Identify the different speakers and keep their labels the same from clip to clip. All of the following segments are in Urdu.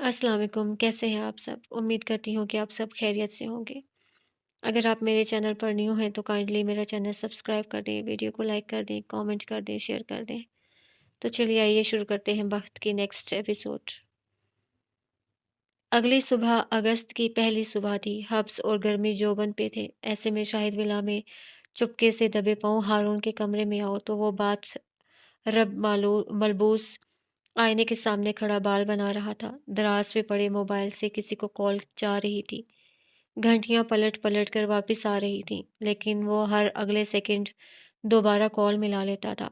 Speaker 1: السلام علیکم، کیسے ہیں آپ سب؟ امید کرتی ہوں کہ آپ سب خیریت سے ہوں گے۔ اگر آپ میرے چینل پر نیو ہیں تو کائنڈلی میرا چینل سبسکرائب کر دیں، ویڈیو کو لائک کر دیں، کامنٹ کر دیں، شیئر کر دیں۔ تو چلیے آئیے شروع کرتے ہیں وقت کی نیکسٹ ایپیسوڈ۔ اگلی صبح اگست کی پہلی صبح تھی، حبس اور گرمی جوبن پہ تھے۔ ایسے میں شاہد ولا میں چپکے سے دبے پاؤں ہارون کے کمرے میں آؤ تو وہ بات رب ملبوس آئینے کے سامنے کھڑا بال بنا رہا تھا۔ دراز پہ پڑے موبائل سے کسی کو کال جا رہی تھی۔ گھنٹیاں پلٹ پلٹ کر واپس آ رہی تھیں، لیکن وہ ہر اگلے سیکنڈ دوبارہ کال ملا لیتا تھا۔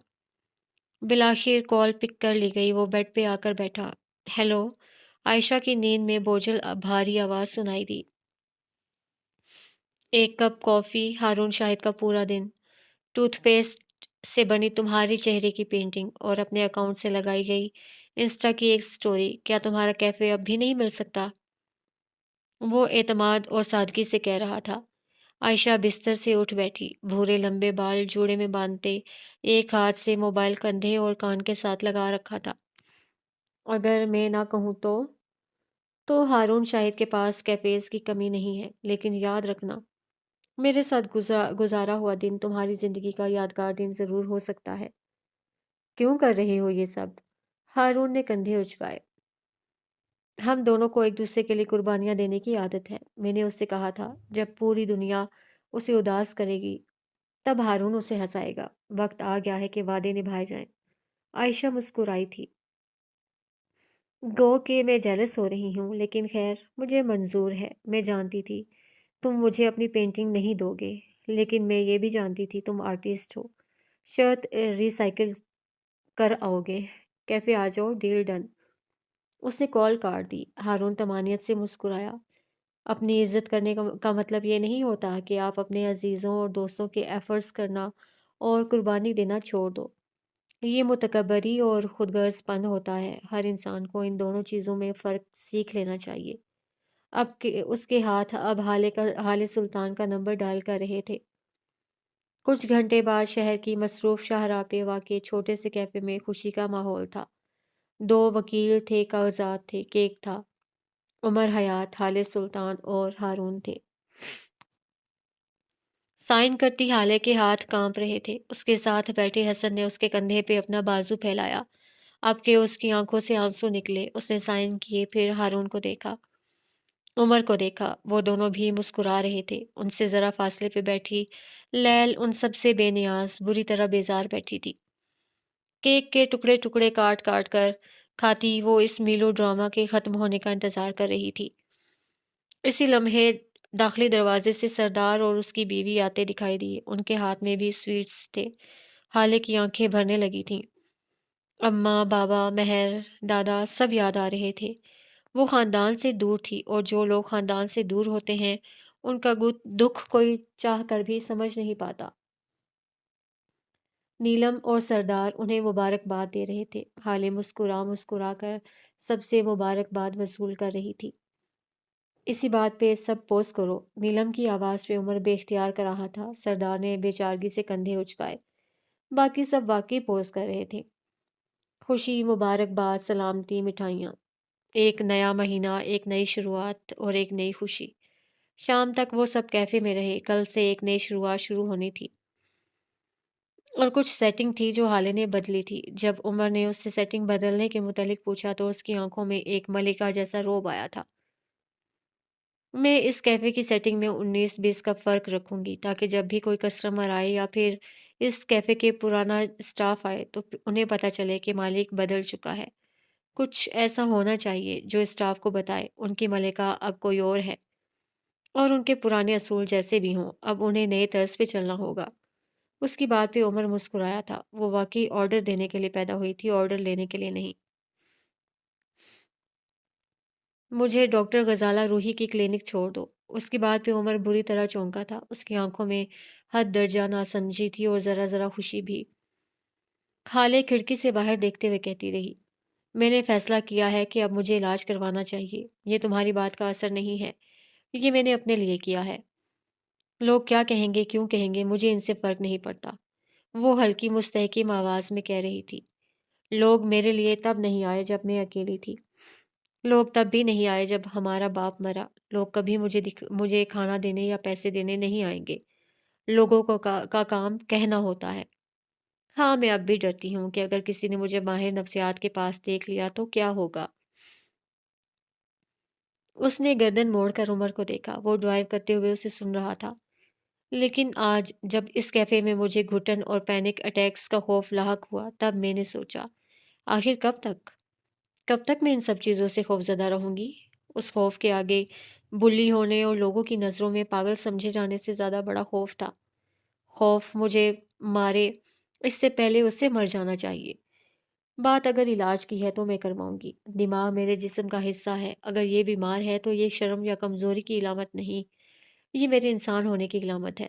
Speaker 1: بالآخر کال پک کر لی گئی، وہ بیڈ پہ آ کر بیٹھا۔ ہیلو، عائشہ کی نیند میں بوجھل بھاری آواز سنائی دی۔ ایک کپ کافی، ہارون شاہد کا پورا دن، ٹوتھ پیسٹ سے بنی تمہاری چہرے کی پینٹنگ اور اپنے اکاؤنٹ سے لگائی گئی انسٹا کی ایک سٹوری، کیا تمہارا کیفے اب بھی نہیں مل سکتا؟ وہ اعتماد اور سادگی سے کہہ رہا تھا۔ عائشہ بستر سے اٹھ بیٹھی، بھورے لمبے بال جوڑے میں باندھتے، ایک ہاتھ سے موبائل کندھے اور کان کے ساتھ لگا رکھا تھا۔ اگر میں نہ کہوں تو ہارون شاہد کے پاس کیفیز کی کمی نہیں ہے، لیکن یاد رکھنا میرے ساتھ گزارا ہوا دن تمہاری زندگی کا یادگار دن ضرور ہو سکتا ہے۔ کیوں کر رہے ہو یہ سب؟ ہارون نے کندھے اچکائے۔ ہم دونوں کو ایک دوسرے کے لیے قربانیاں دینے کی عادت ہے، میں نے اس سے کہا تھا۔ جب پوری دنیا اسے اداس کرے گی تب ہارون اسے ہنسائے گا۔ وقت آ گیا ہے کہ وعدے نبھائے جائیں۔ عائشہ مسکرائی تھی۔ گو کہ میں جیلس ہو رہی ہوں، لیکن خیر مجھے منظور ہے۔ میں جانتی تھی تم مجھے اپنی پینٹنگ نہیں دو گے، لیکن میں یہ بھی جانتی تھی تم آرٹسٹ ہو، شرط ریسائیکل کر آؤ گے۔ کیفے آ جاؤ، ڈیل ڈن۔ اس نے کال کاٹ دی۔ ہارون طمانیت سے مسکرایا۔ اپنی عزت کرنے کا مطلب یہ نہیں ہوتا کہ آپ اپنے عزیزوں اور دوستوں کے ایفرٹس کرنا اور قربانی دینا چھوڑ دو۔ یہ متکبری اور خود غرض پن ہوتا ہے۔ ہر انسان کو ان دونوں چیزوں میں فرق سیکھ لینا چاہیے۔ اس کے ہاتھ اب حال سلطان کا نمبر ڈائل کر رہے تھے۔ کچھ گھنٹے بعد شہر کی مصروف شاہراہ پہ واقع چھوٹے سے کیفے میں خوشی کا ماحول تھا۔ دو وکیل تھے، کاغذات تھے، کیک تھا۔ عمر حیات، حال سلطان اور ہارون تھے۔ سائن کرتی حالے کے ہاتھ کانپ رہے تھے۔ اس کے ساتھ بیٹھے حسن نے اس کے کندھے پہ اپنا بازو پھیلایا۔ اب کہ اس کی آنکھوں سے آنسو نکلے، اس نے سائن کیے، پھر ہارون کو دیکھا، عمر کو دیکھا۔ وہ دونوں بھی مسکرا رہے تھے۔ ان سے ذرا فاصلے پہ بیٹھی لیل ان سب سے بے نیاز، بری طرح بیزار بیٹھی تھی۔ کیک کے ٹکڑے ٹکڑے کاٹ کاٹ کر کھاتی وہ اس میلو ڈرامہ کے ختم ہونے کا انتظار کر رہی تھی۔ اسی لمحے داخلی دروازے سے سردار اور اس کی بیوی آتے دکھائی دیے۔ ان کے ہاتھ میں بھی سویٹس تھے۔ حالے کی آنکھیں بھرنے لگی تھیں۔ اماں، بابا، مہر، دادا سب یاد آ رہے تھے۔ وہ خاندان سے دور تھی، اور جو لوگ خاندان سے دور ہوتے ہیں ان کا دکھ کوئی چاہ کر بھی سمجھ نہیں پاتا۔ نیلم اور سردار انہیں مبارکباد دے رہے تھے۔ حالے مسکرا مسکرا کر سب سے مبارکباد وصول کر رہی تھی۔ اسی بات پہ سب پوز کرو، نیلم کی آواز پہ عمر بے اختیار کر رہا تھا۔ سردار نے بے چارگی سے کندھے اچکائے۔ باقی سب واقعی پوز کر رہے تھے۔ خوشی، مبارکباد، سلامتی، مٹھائیاں، ایک نیا مہینہ، ایک نئی شروعات اور ایک نئی خوشی۔ شام تک وہ سب کیفے میں رہے۔ کل سے ایک نئی شروعات شروع ہونی تھی، اور کچھ سیٹنگ تھی جو حالے نے بدلی تھی۔ جب عمر نے اس سے سیٹنگ بدلنے کے متعلق پوچھا تو اس کی آنکھوں میں ایک ملکہ جیسا رعب آیا تھا۔ میں اس کیفے کی سیٹنگ میں 19-20 کا فرق رکھوں گی، تاکہ جب بھی کوئی کسٹمر آئے یا پھر اس کیفے کے پرانا اسٹاف آئے تو انہیں پتہ چلے کہ مالک بدل چکا ہے۔ کچھ ایسا ہونا چاہیے جو اسٹاف کو بتائے ان کی ملکہ اب کوئی اور ہے، اور ان کے پرانے اصول جیسے بھی ہوں اب انہیں نئے طرز پہ چلنا ہوگا۔ اس کی بات پہ عمر مسکرایا تھا۔ وہ واقعی آرڈر دینے کے لیے پیدا ہوئی تھی، آرڈر لینے کے لیے نہیں۔ مجھے ڈاکٹر غزالہ روحی کی کلینک چھوڑ دو۔ اس کی بات پہ عمر بری طرح چونکا تھا۔ اس کی آنکھوں میں حد درجہ ناسمجھی تھی اور ذرا ذرا خوشی بھی۔ حالے کھڑکی سے باہر دیکھتے ہوئے کہتی رہی، میں نے فیصلہ کیا ہے کہ اب مجھے علاج کروانا چاہیے۔ یہ تمہاری بات کا اثر نہیں ہے، یہ میں نے اپنے لیے کیا ہے۔ لوگ کیا کہیں گے، کیوں کہیں گے، مجھے ان سے فرق نہیں پڑتا، وہ ہلکی مستحکم آواز میں کہہ رہی تھی۔ لوگ میرے لیے تب نہیں آئے جب میں اکیلی تھی۔ لوگ تب بھی نہیں آئے جب ہمارا باپ مرا۔ لوگ کبھی مجھے کھانا دینے یا پیسے دینے نہیں آئیں گے۔ لوگوں کا کام کہنا ہوتا ہے۔ ہاں، میں اب بھی ڈرتی ہوں کہ اگر کسی نے مجھے ماہر نفسیات کے پاس دیکھ لیا تو کیا ہوگا؟ اس نے گردن موڑ کر عمر کو دیکھا۔ وہ ڈرائیو کرتے ہوئے اسے سن رہا تھا۔ لیکن آج جب اس کیفے میں مجھے گھٹن اور پینک اٹیکس کا خوف لاحق ہوا، تب میں نے سوچا، آخر کب تک؟ کب تک میں ان سب چیزوں سے خوفزدہ رہوں گی؟ اس خوف کے آگے بلی ہونے اور لوگوں کی نظروں میں پاگل سمجھے جانے سے زیادہ بڑا خوف تھا۔ خوف مجھے مارے اس سے پہلے اس سے مر جانا چاہیے۔ بات اگر علاج کی ہے تو میں کرواؤں گی۔ دماغ میرے جسم کا حصہ ہے۔ اگر یہ بیمار ہے تو یہ شرم یا کمزوری کی علامت نہیں، یہ میرے انسان ہونے کی علامت ہے۔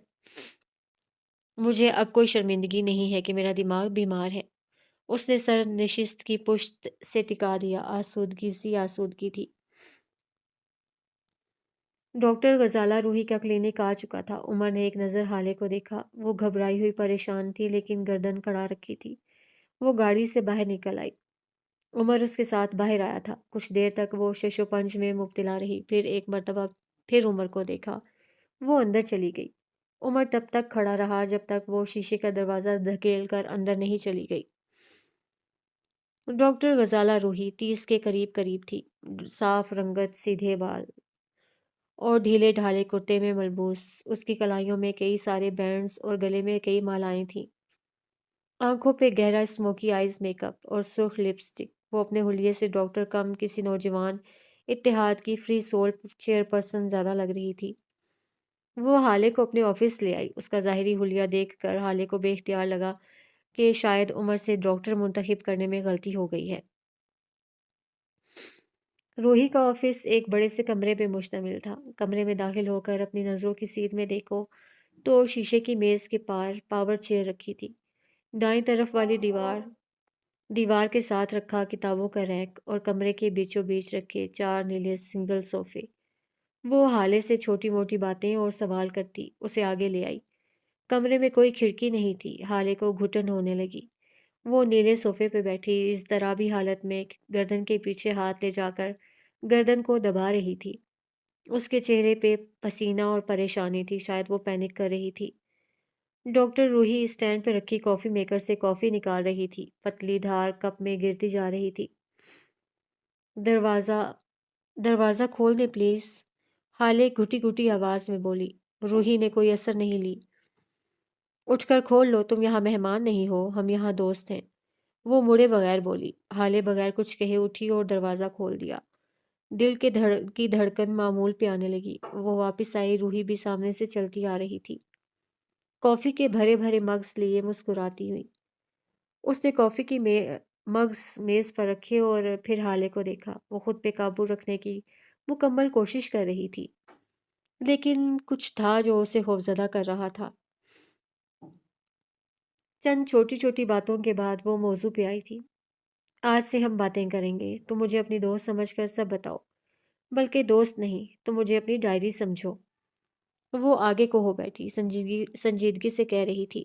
Speaker 1: مجھے اب کوئی شرمندگی نہیں ہے کہ میرا دماغ بیمار ہے۔ اس نے سر نشست کی پشت سے ٹکا دیا۔ آسودگی سی آسودگی تھی۔ ڈاکٹر غزالہ روحی کا کلینک آ چکا تھا۔ عمر نے ایک نظر حالے کو دیکھا۔ وہ گھبرائی ہوئی پریشان تھی لیکن گردن کڑا رکھی تھی۔ وہ گاڑی سے باہر نکل آئی۔ عمر اس کے ساتھ باہر آیا تھا۔ کچھ دیر تک وہ شش و پنج میں مبتلا رہی۔ پھر ایک مرتبہ پھر عمر کو دیکھا۔ وہ اندر چلی گئی۔ عمر تب تک کھڑا رہا جب تک وہ شیشے کا دروازہ دھکیل کر اندر نہیں چلی گئی۔ ڈاکٹر غزالہ روحی 30 کے قریب قریب تھی۔ صاف رنگت، سیدھے بال اور ڈھیلے ڈھالے کرتے میں ملبوس۔ اس کی کلائیوں میں کئی سارے بینڈز اور گلے میں کئی مالائیں تھیں۔ آنکھوں پہ گہرا اسموکی آئیز میک اپ اور سرخ لپسٹک۔ وہ اپنے حلیے سے ڈاکٹر کم کسی نوجوان اتحاد کی فری سول چیئرپرسن زیادہ لگ رہی تھی۔ وہ حالے کو اپنے آفس لے آئی۔ اس کا ظاہری حلیہ دیکھ کر حالے کو بے اختیار لگا کہ شاید عمر سے ڈاکٹر منتخب کرنے میں غلطی ہو گئی ہے۔ روحی کا آفس ایک بڑے سے کمرے پہ مشتمل تھا۔ کمرے میں داخل ہو کر اپنی نظروں کی سیدھ میں دیکھو تو شیشے کی میز کے پار پاور چیئر رکھی تھی۔ دائیں طرف والی دیوار کے ساتھ رکھا کتابوں کا ریک اور کمرے کے بیچوں بیچ رکھے 4 نیلے سنگل صوفے۔ وہ حالے سے چھوٹی موٹی باتیں اور سوال کرتی اسے آگے لے آئی۔ کمرے میں کوئی کھڑکی نہیں تھی۔ حالے کو گھٹن ہونے لگی۔ وہ نیلے صوفے پہ بیٹھی اضطرابی حالت میں گردن کے پیچھے ہاتھ لے جا کر گردن کو دبا رہی تھی۔ اس کے چہرے پہ پسینہ اور پریشانی تھی، شاید وہ پینک کر رہی تھی۔ ڈاکٹر روحی اسٹینڈ پہ رکھی کافی میکر سے کافی نکال رہی تھی۔ پتلی دھار کپ میں گرتی جا رہی تھی۔ دروازہ دروازہ کھول دیں پلیز، حالے گھٹی گھٹی آواز میں بولی۔ روحی نے کوئی اثر نہیں لی۔ اٹھ کر کھول لو، تم یہاں مہمان نہیں ہو، ہم یہاں دوست ہیں، وہ مڑے بغیر بولی۔ حالے بغیر کچھ کہے اٹھی اور دروازہ کھول دیا۔ دل کی دھڑکن معمول پہ آنے لگی۔ وہ واپس آئی۔ روحی بھی سامنے سے چلتی آ رہی تھی، کافی کے بھرے بھرے مگز لیے مسکراتی ہوئی۔ اس نے کافی کی مگز میز پر رکھے اور پھر حالے کو دیکھا۔ وہ خود پہ قابو رکھنے کی مکمل کوشش کر رہی تھی، لیکن کچھ تھا جو اسے خوفزدہ کر رہا تھا۔ چند چھوٹی چھوٹی باتوں کے بعد وہ موضوع پہ آئی تھی۔ آج سے ہم باتیں کریں گے۔ تم مجھے اپنی دوست سمجھ کر سب بتاؤ، بلکہ دوست نہیں، تم مجھے اپنی ڈائری سمجھو۔ وہ آگے کو ہو بیٹھی، سنجیدگی سے کہہ رہی تھی،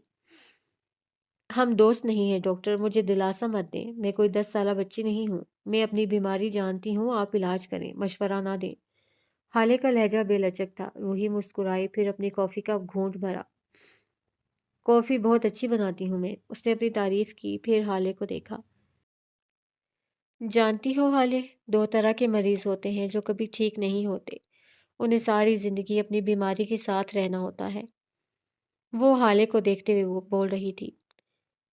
Speaker 1: ہم دوست نہیں ہیں ڈاکٹر، مجھے دلاسا مت دیں، میں کوئی 10 سالہ بچی نہیں ہوں، میں اپنی بیماری جانتی ہوں، آپ علاج کریں، مشورہ نہ دیں۔ حالے کا لہجہ بے لچک تھا۔ روحی مسکرائی، پھر اپنی کافی کا گھونٹ بھرا۔ کافی بہت اچھی بناتی ہوں میں، اس نے اپنی تعریف کی، پھر حالے کو دیکھا۔ جانتی ہو حالے، 2 طرح کے مریض ہوتے ہیں جو کبھی ٹھیک نہیں ہوتے، انہیں ساری زندگی اپنی بیماری کے ساتھ رہنا ہوتا ہے۔ وہ حالے کو دیکھتے ہوئے وہ بول رہی تھی،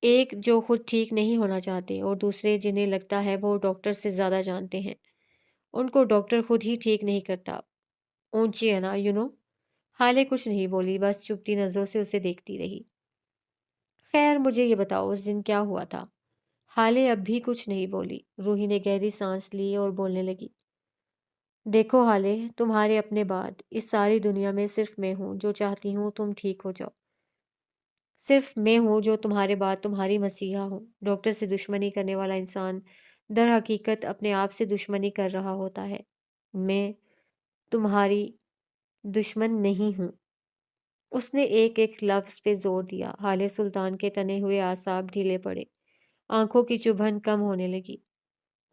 Speaker 1: ایک جو خود ٹھیک نہیں ہونا چاہتے اور دوسرے جنہیں لگتا ہے وہ ڈاکٹر سے زیادہ جانتے ہیں، ان کو ڈاکٹر خود ہی ٹھیک نہیں کرتا۔ اونچی ہے نا، حالے کچھ نہیں بولی، بس چپتی نظروں سے اسے دیکھتی رہی۔ خیر مجھے یہ بتاؤ اس دن کیا ہوا تھا؟ حالے اب بھی کچھ نہیں بولی۔ روحی نے گہری سانس لی اور بولنے لگی، دیکھو حالے، تمہارے اپنے بعد اس ساری دنیا میں صرف میں ہوں جو چاہتی ہوں تم ٹھیک ہو جاؤ، صرف میں ہوں جو تمہارے بعد تمہاری مسیحا ہوں۔ ڈاکٹر سے دشمنی کرنے والا انسان در حقیقت اپنے آپ سے دشمنی کر رہا ہوتا ہے۔ میں تمہاری دشمن نہیں ہوں۔ اس نے ایک ایک لفظ پہ زور دیا۔ حالے سلطان کے تنے ہوئے اعصاب ڈھیلے پڑے، آنکھوں کی چبھن کم ہونے لگی۔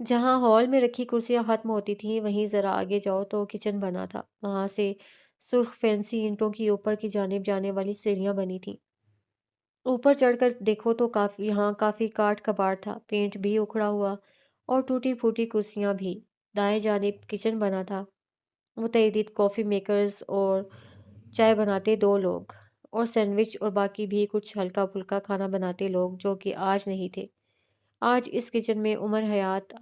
Speaker 1: جہاں ہال میں رکھی کرسیاں ختم ہوتی تھیں وہیں ذرا آگے جاؤ تو کچن بنا تھا، وہاں سے سرخ فینسی اینٹوں کی اوپر کی جانب جانے والی سیڑھیاں بنی تھیں۔ اوپر چڑھ کر دیکھو تو یہاں کافی کاٹ کباڑ تھا، پینٹ بھی اکھڑا ہوا اور ٹوٹی پھوٹی کرسیاں بھی۔ دائیں جانب کچن بنا تھا، متعدد کافی میکرز اور چائے بناتے دو لوگ، اور سینڈوچ اور باقی بھی کچھ ہلکا پھلکا کھانا بناتے لوگ جو کہ آج نہیں تھے۔ آج اس کچن میں عمر حیات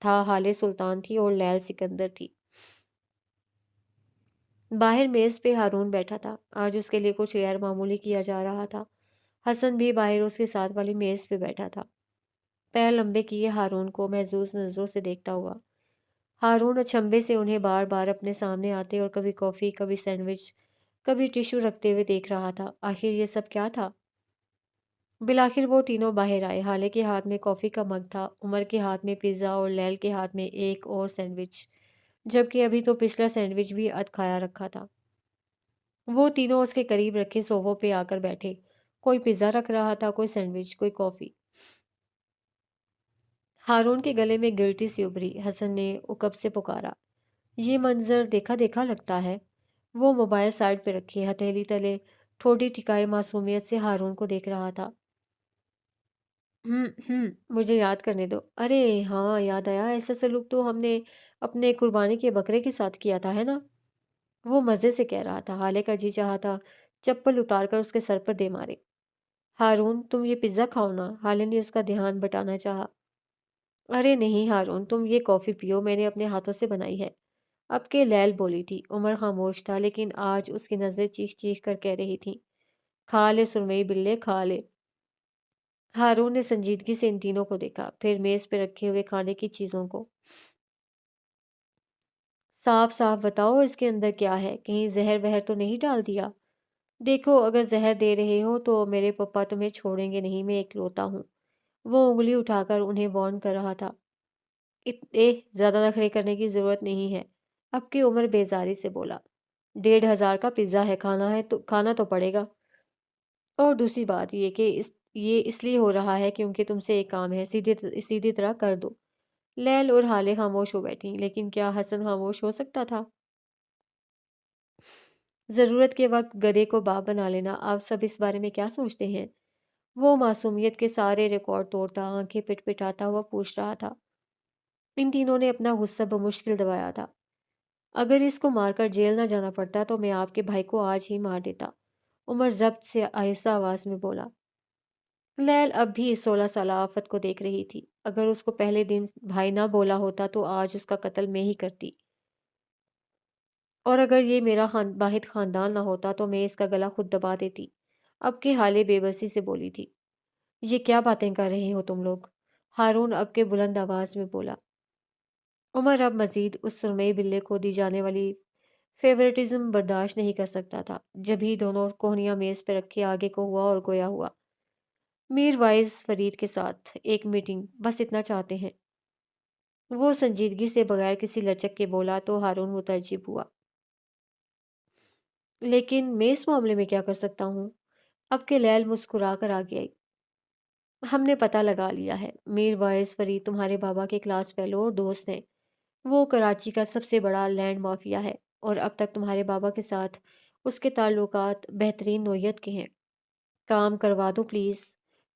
Speaker 1: تھا، حال سلطان تھی اور لیل سکندر تھی۔ باہر میز پہ ہارون بیٹھا تھا، آج اس کے لیے کچھ غیر معمولی کیا جا رہا تھا۔ حسن بھی باہر اس کے ساتھ والی میز پہ بیٹھا تھا، پیر لمبے کیے ہارون کو محظوظ نظروں سے دیکھتا ہوا۔ ہارون اچنبھے سے انہیں بار بار اپنے سامنے آتے اور کبھی کافی، کبھی سینڈوچ، کبھی ٹیشو رکھتے ہوئے دیکھ رہا تھا۔ آخر یہ سب کیا تھا؟ بالآخر وہ تینوں باہر آئے، حالے کے ہاتھ میں کافی کا مگ تھا، عمر کے ہاتھ میں پیزا اور لیل کے ہاتھ میں ایک اور سینڈوچ، جبکہ ابھی تو پچھلا سینڈوچ بھی ادھ کھایا رکھا تھا۔ وہ تینوں اس کے قریب رکھے صوفوں پہ آ کر بیٹھے، کوئی پیزا رکھ رہا تھا، کوئی سینڈوچ، کوئی کافی۔ ہارون کے گلے میں گلٹی سی ابھری۔ حسن نے اکب سے پکارا، یہ منظر دیکھا دیکھا لگتا ہے۔ وہ موبائل سائڈ پہ رکھے ہتھیلی تلے ٹھوڑی ٹھکائے معصومیت سے ہارون کو دیکھ رہا تھا۔ مجھے یاد کرنے دو۔ ارے ہاں، یاد آیا، ایسا سلوک تو ہم نے اپنے قربانی کے بکرے کے ساتھ کیا تھا، ہے نا؟ وہ مزے سے کہہ رہا تھا، حالے کا جی چاہا تھا چپل اتار کر اس کے سر پر دے مارے۔ ہارون، تم یہ پیزا کھاؤ نا، حالے نے اس کا دھیان بٹانا چاہا۔ ارے نہیں ہارون، تم یہ کافی پیو، میں نے اپنے ہاتھوں سے بنائی ہے، اب کے لیل بولی تھی۔ عمر خاموش تھا، لیکن آج اس کی نظریں چیخ چیخ کر کہہ رہی تھیں، کھا لے سرمئی بلے، کھا لے۔ ہارون نے سنجیدگی سے ان تینوں کو دیکھا، پھر میز پہ رکھے ہوئے کھانے کی چیزوں کو۔ صاف صاف بتاؤ اس کے اندر کیا ہے، کہیں زہر وہر تو نہیں ڈال دیا؟ دیکھو، اگر زہر دے رہے ہو تو میرے پپا تمہیں چھوڑیں گے نہیں، میں اکلوتا ہوں۔ وہ انگلی اٹھا کر انہیں وارن کر رہا تھا۔ زیادہ نخرے کرنے کی ضرورت نہیں ہے، اب کی عمر بیزاری سے بولا۔ 1,500 کا پیزا ہے، کھانا تو پڑے گا۔ اور دوسری بات یہ کہ یہ اس لیے ہو رہا ہے کیونکہ تم سے ایک کام ہے، سیدھی طرح کر دو۔ لیل اور حالے خاموش ہو بیٹھی، لیکن کیا حسن خاموش ہو سکتا تھا؟ ضرورت کے وقت گدھے کو باپ بنا لینا، آپ سب اس بارے میں کیا سوچتے ہیں؟ وہ معصومیت کے سارے ریکارڈ توڑتا، آنکھیں پٹ پٹاتا ہوا پوچھ رہا تھا۔ ان تینوں نے اپنا غصہ بمشکل دبایا تھا۔ اگر اس کو مار کر جیل نہ جانا پڑتا تو میں آپ کے بھائی کو آج ہی مار دیتا، عمر ضبط سے آہستہ آواز میں بولا۔ لیل اب بھی اس 16 سالہ آفت کو دیکھ رہی تھی۔ اگر اس کو پہلے دن بھائی نہ بولا ہوتا تو آج اس کا قتل میں ہی کرتی، اور اگر یہ میرا واحد خاندان نہ ہوتا تو میں اس کا گلا خود دبا دیتی۔ اب کے حالے بے بسی سے بولی تھی، یہ کیا باتیں کر رہے ہو تم لوگ؟ ہارون اب کے بلند آواز میں بولا۔ عمر اب مزید اس سرمئی بلے کو دی جانے والی فیورٹزم برداشت نہیں کر سکتا تھا۔ جب ہی دونوں کوہنیاں میز پہ رکھے آگے کو ہوا اور گویا ہوا، میر وائز فرید کے ساتھ ایک میٹنگ، بس اتنا چاہتے ہیں۔ وہ سنجیدگی سے بغیر کسی لچک کے بولا تو ہارون متعجب ہوا۔ لیکن میں اس معاملے میں کیا کر سکتا ہوں؟ اب کے لیل مسکرا کر آگے آئی۔ ہم نے پتہ لگا لیا ہے، میر وائز فرید تمہارے بابا کے کلاس فیلو اور دوست ہیں۔ وہ کراچی کا سب سے بڑا لینڈ مافیا ہے، اور اب تک تمہارے بابا کے ساتھ اس کے تعلقات بہترین نوعیت کے ہیں۔ کام کروا دو پلیز۔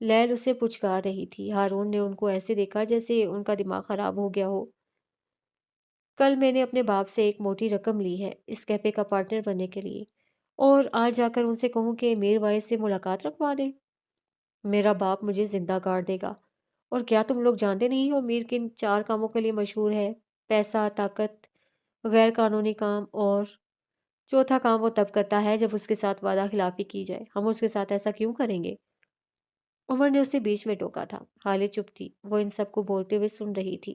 Speaker 1: لیل اسے پچکار رہی تھی۔ ہارون نے ان کو ایسے دیکھا جیسے ان کا دماغ خراب ہو گیا ہو۔ کل میں نے اپنے باپ سے ایک موٹی رقم لی ہے اس کیفے کا پارٹنر بننے کے لیے، اور آج جا کر ان سے کہوں کہ میر وائز سے ملاقات رکھوا دیں، میرا باپ مجھے زندہ گاڑ دے گا۔ اور کیا تم لوگ جانتے نہیں ہو میر کن 4 کاموں کے لیے مشہور ہے؟ پیسہ، طاقت، غیر قانونی کام، اور چوتھا کام وہ تب کرتا ہے جب اس کے ساتھ وعدہ خلافی کی جائے۔ ہم اس کے ساتھ ایسا کیوں کریں گے؟ عمر نے اسے بیچ میں ٹوکا تھا۔ حالے چپ تھی، وہ ان سب کو بولتے ہوئے سن رہی تھی۔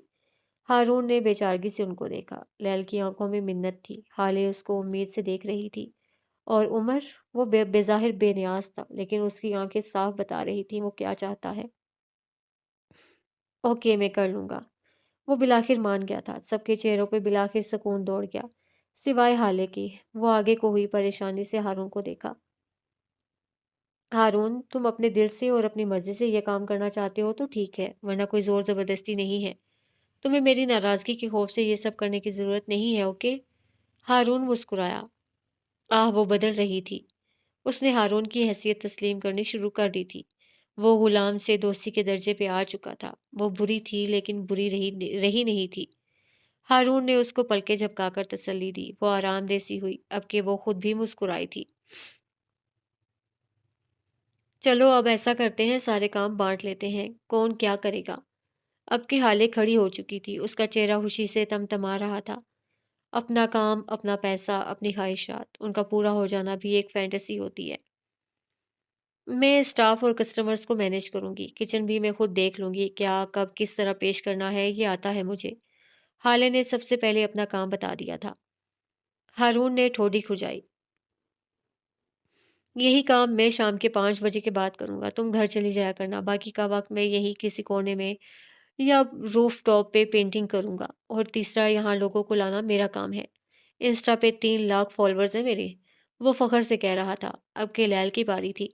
Speaker 1: ہارون نے بے چارگی سے ان کو دیکھا۔ لیل کی آنکھوں میں منت تھی، حالے اس کو امید سے دیکھ رہی تھی، اور عمر، وہ بظاہر بے نیاز تھا، لیکن اس کی آنکھیں صاف بتا رہی تھیں وہ کیا چاہتا ہے۔ اوکے، میں کر لوں گا۔ وہ بالآخر مان گیا تھا۔ سب کے چہروں پہ بالآخر سکون دوڑ گیا، سوائے حالے کی۔ وہ آگے کو ہوئی پریشانی سے ہارون کو دیکھا۔ ہارون، تم اپنے دل سے اور اپنی مرضی سے یہ کام کرنا چاہتے ہو تو ٹھیک ہے، ورنہ کوئی زور زبردستی نہیں ہے۔ تمہیں میری ناراضگی کے خوف سے یہ سب کرنے کی ضرورت نہیں ہے، اوکے؟ ہارون مسکرایا۔ وہ بدل رہی تھی۔ اس نے ہارون کی حیثیت تسلیم کرنی شروع کر دی تھی۔ وہ غلام سے دوستی کے درجے پہ آ چکا تھا۔ وہ بری تھی لیکن بری رہی نہیں تھی۔ ہارون نے اس کو پلکیں جھپکا کر تسلی دی۔ وہ آرام دہ سی ہوئی، اب کہ وہ خود بھی مسکرائی تھی۔ چلو اب ایسا کرتے ہیں، سارے کام بانٹ لیتے ہیں، کون کیا کرے گا؟ اب کی حالے کھڑی ہو چکی تھی، اس کا چہرہ خوشی سے تمتما رہا تھا۔ اپنا کام، اپنا پیسہ، اپنی خواہشات، ان کا پورا ہو جانا بھی ایک فینٹیسی ہوتی ہے۔ میں اسٹاف اور کسٹمرز کو مینیج کروں گی، کچن بھی میں خود دیکھ لوں گی، کیا کب کس طرح پیش کرنا ہے یہ آتا ہے مجھے۔ حالے نے سب سے پہلے اپنا کام بتا دیا تھا۔ ہارون نے ٹھوڑی کھجائی۔ یہی کام میں شام کے 5 بجے کے بعد کروں گا، تم گھر چلی جایا کرنا، باقی کا وقت میں یہی کسی کونے میں یا روف ٹاپ پہ پینٹنگ کروں گا۔ اور تیسرا، یہاں لوگوں کو لانا میرا کام ہے۔ انسٹا پہ 3 لاکھ فالوورز ہیں میرے، وہ فخر سے کہہ رہا تھا۔ اب کہ لیل کی باری تھی۔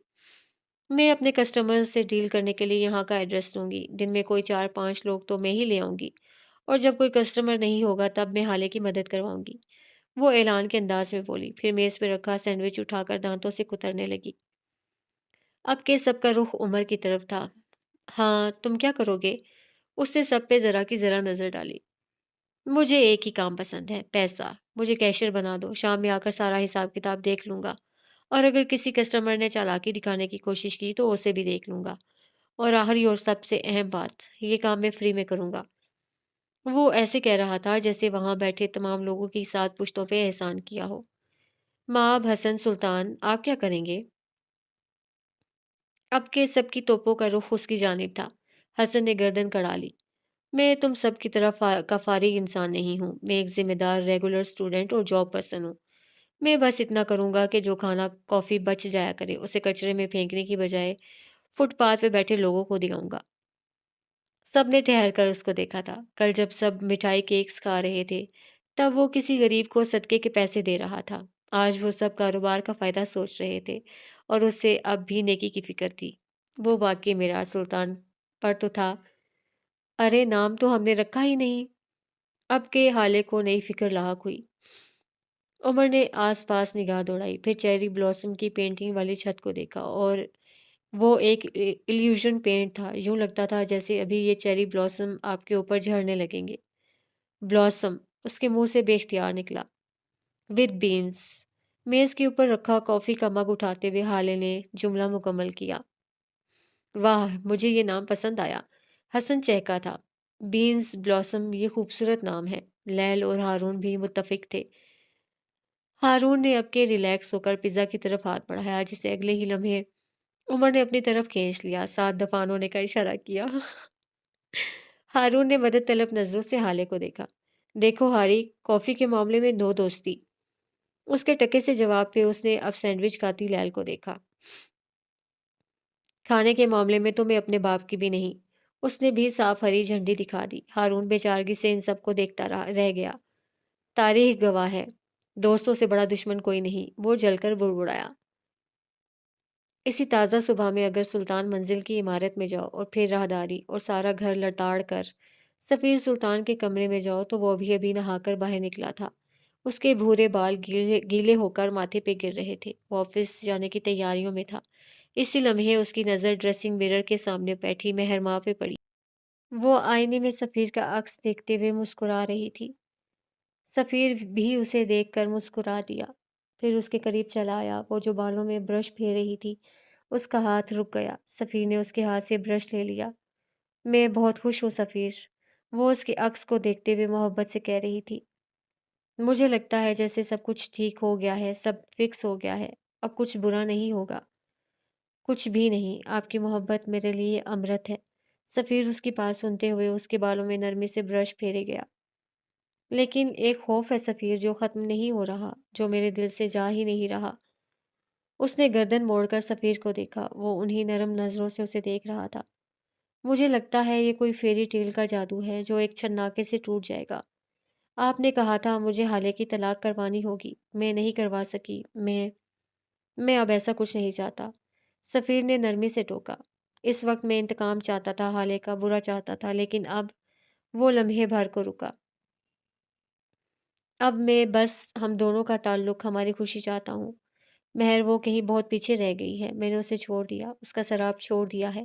Speaker 1: میں اپنے کسٹمر سے ڈیل کرنے کے لیے یہاں کا ایڈریس دوں گی، دن میں کوئی 4 5 لوگ تو میں ہی لے آؤں گی، اور جب کوئی کسٹمر نہیں ہوگا تب میں حالے کی مدد کرواؤں گی، وہ اعلان کے انداز میں بولی، پھر میز پہ رکھا سینڈوچ اٹھا کر دانتوں سے کترنے لگی۔ اب کے سب کا رخ عمر کی طرف تھا۔ ہاں تم کیا کرو گے؟ اس نے سب پہ ذرا کی ذرا نظر ڈالی۔ مجھے ایک ہی کام پسند ہے، پیسہ۔ مجھے کیشیئر بنا دو، شام میں آ کر سارا حساب کتاب دیکھ لوں گا، اور اگر کسی کسٹمر نے چالاکی دکھانے کی کوشش کی تو اسے بھی دیکھ لوں گا، اور آخری اور سب سے اہم بات، یہ کام میں فری میں کروں گا۔ وہ ایسے کہہ رہا تھا جیسے وہاں بیٹھے تمام لوگوں کی 7 پشتوں پہ احسان کیا ہو۔ ماں حسن سلطان، آپ کیا کریں گے؟ اب کے سب کی توپوں کا رخ اس کی جانب تھا۔ حسن نے گردن کڑا لی۔ میں تم سب کی طرح کا فارغ انسان نہیں ہوں، میں ایک ذمہ دار ریگولر اسٹوڈنٹ اور جاب پرسن ہوں۔ میں بس اتنا کروں گا کہ جو کھانا کافی بچ جایا کرے اسے کچرے میں پھینکنے کی بجائے فٹ پاتھ پہ بیٹھے لوگوں کو دلاؤں گا۔ سب نے ٹھہر کر اس کو دیکھا تھا۔ کل جب سب مٹھائی کیکس کھا رہے تھے تب وہ کسی غریب کو صدقے کے پیسے دے رہا تھا۔ آج وہ سب کاروبار کا فائدہ سوچ رہے تھے اور اس سے اب بھی نیکی کی فکر تھی۔ وہ واقعی میرا سلطان پر تو تھا۔ ارے نام تو ہم نے رکھا ہی نہیں۔ اب کے حالے کو نئی فکر لاحق ہوئی۔ عمر نے آس پاس نگاہ دوڑائی، پھر چیری بلاسم کی پینٹنگ والی چھت کو دیکھا، اور وہ ایک ایلیوژن پینٹ تھا۔ یوں لگتا تھا جیسے ابھی یہ چیری بلاسم آپ کے اوپر جھڑنے لگیں گے۔ بلاسم اس کے منہ سے بے اختیار نکلا۔ With beans. میز کے اوپر رکھا کافی کا مگ اٹھاتے ہوئے حالے نے جملہ مکمل کیا۔ واہ، مجھے یہ نام پسند آیا۔ حسن چہکا تھا۔ بینز بلاسم، یہ خوبصورت نام ہے۔ لیل اور ہارون بھی متفق تھے۔ ہارون نے اب کے ریلیکس ہو کر پیزا کی طرف ہاتھ بڑھایا، جسے اگلے ہی لمحے عمر نے اپنی طرف کھینچ لیا۔ 7 دفعہ انہوں نے کا اشارہ کیا۔ ہارون نے مدد طلب نظروں سے حالے کو دیکھا۔ دیکھو ہاری، کافی کے معاملے میں نو دوستی۔ اس کے ٹکے سے جواب پہ اس نے اب سینڈوچ کھاتی لیل کو دیکھا۔ کھانے کے معاملے میں تو میں اپنے باپ کی بھی نہیں۔ اس نے بھی صاف ہری جھنڈی دکھا دی۔ ہارون بے چارگی سے ان سب کو دیکھتا رہ گیا۔ تاریخ گواہ ہے، دوستوں سے بڑا دشمن کوئی نہیں، وہ جل کر بڑبڑایا۔ اسی تازہ صبح میں اگر سلطان منزل کی عمارت میں جاؤ اور پھر راہداری اور سارا گھر لڑتاڑ کر سفیر سلطان کے کمرے میں جاؤ تو وہ ابھی نہا کر باہر نکلا تھا۔ اس کے بھورے بال گیلے ہو کر ماتھے پہ گر رہے تھے۔ وہ آفس جانے کی تیاریوں میں تھا۔ اسی لمحے اس کی نظر ڈریسنگ میرر کے سامنے بیٹھی مہرماں پہ پڑی۔ وہ آئینے میں سفیر کا عکس دیکھتے ہوئے مسکرا رہی تھی۔ سفیر بھی اسے دیکھ کر مسکرا دیا، پھر اس کے قریب چلا آیا۔ وہ جو بالوں میں برش پھیر رہی تھی، اس کا ہاتھ رک گیا۔ سفیر نے اس کے ہاتھ سے برش لے لیا۔ میں بہت خوش ہوں سفیر، وہ اس کے عکس کو دیکھتے ہوئے محبت سے کہہ رہی تھی۔ مجھے لگتا ہے جیسے سب کچھ ٹھیک ہو گیا ہے، سب فکس ہو گیا ہے، اب کچھ برا نہیں ہوگا۔ کچھ بھی نہیں، آپ کی محبت میرے لیے امرت ہے۔ سفیر اس کی بات سنتے ہوئے اس کے بالوں میں نرمی سے برش پھیرے گیا۔ لیکن ایک خوف ہے سفیر جو ختم نہیں ہو رہا، جو میرے دل سے جا ہی نہیں رہا۔ اس نے گردن موڑ کر سفیر کو دیکھا۔ وہ انہی نرم نظروں سے اسے دیکھ رہا تھا۔ مجھے لگتا ہے یہ کوئی فیری ٹیل کا جادو ہے جو ایک چھناکے سے ٹوٹ جائے گا۔ آپ نے کہا تھا مجھے حالے کی طلاق کروانی ہوگی، میں نہیں کروا سکی۔ میں اب ایسا کچھ نہیں چاہتا۔ سفیر نے نرمی سے ٹوکا۔ اس وقت میں انتقام چاہتا تھا، حالے کا برا چاہتا تھا، لیکن اب وہ لمحے بھر کو رکا۔ اب میں بس ہم دونوں کا تعلق، ہماری خوشی چاہتا ہوں۔ مہر وہ کہیں بہت پیچھے رہ گئی ہے، میں نے اسے چھوڑ دیا، اس کا سراب چھوڑ دیا ہے۔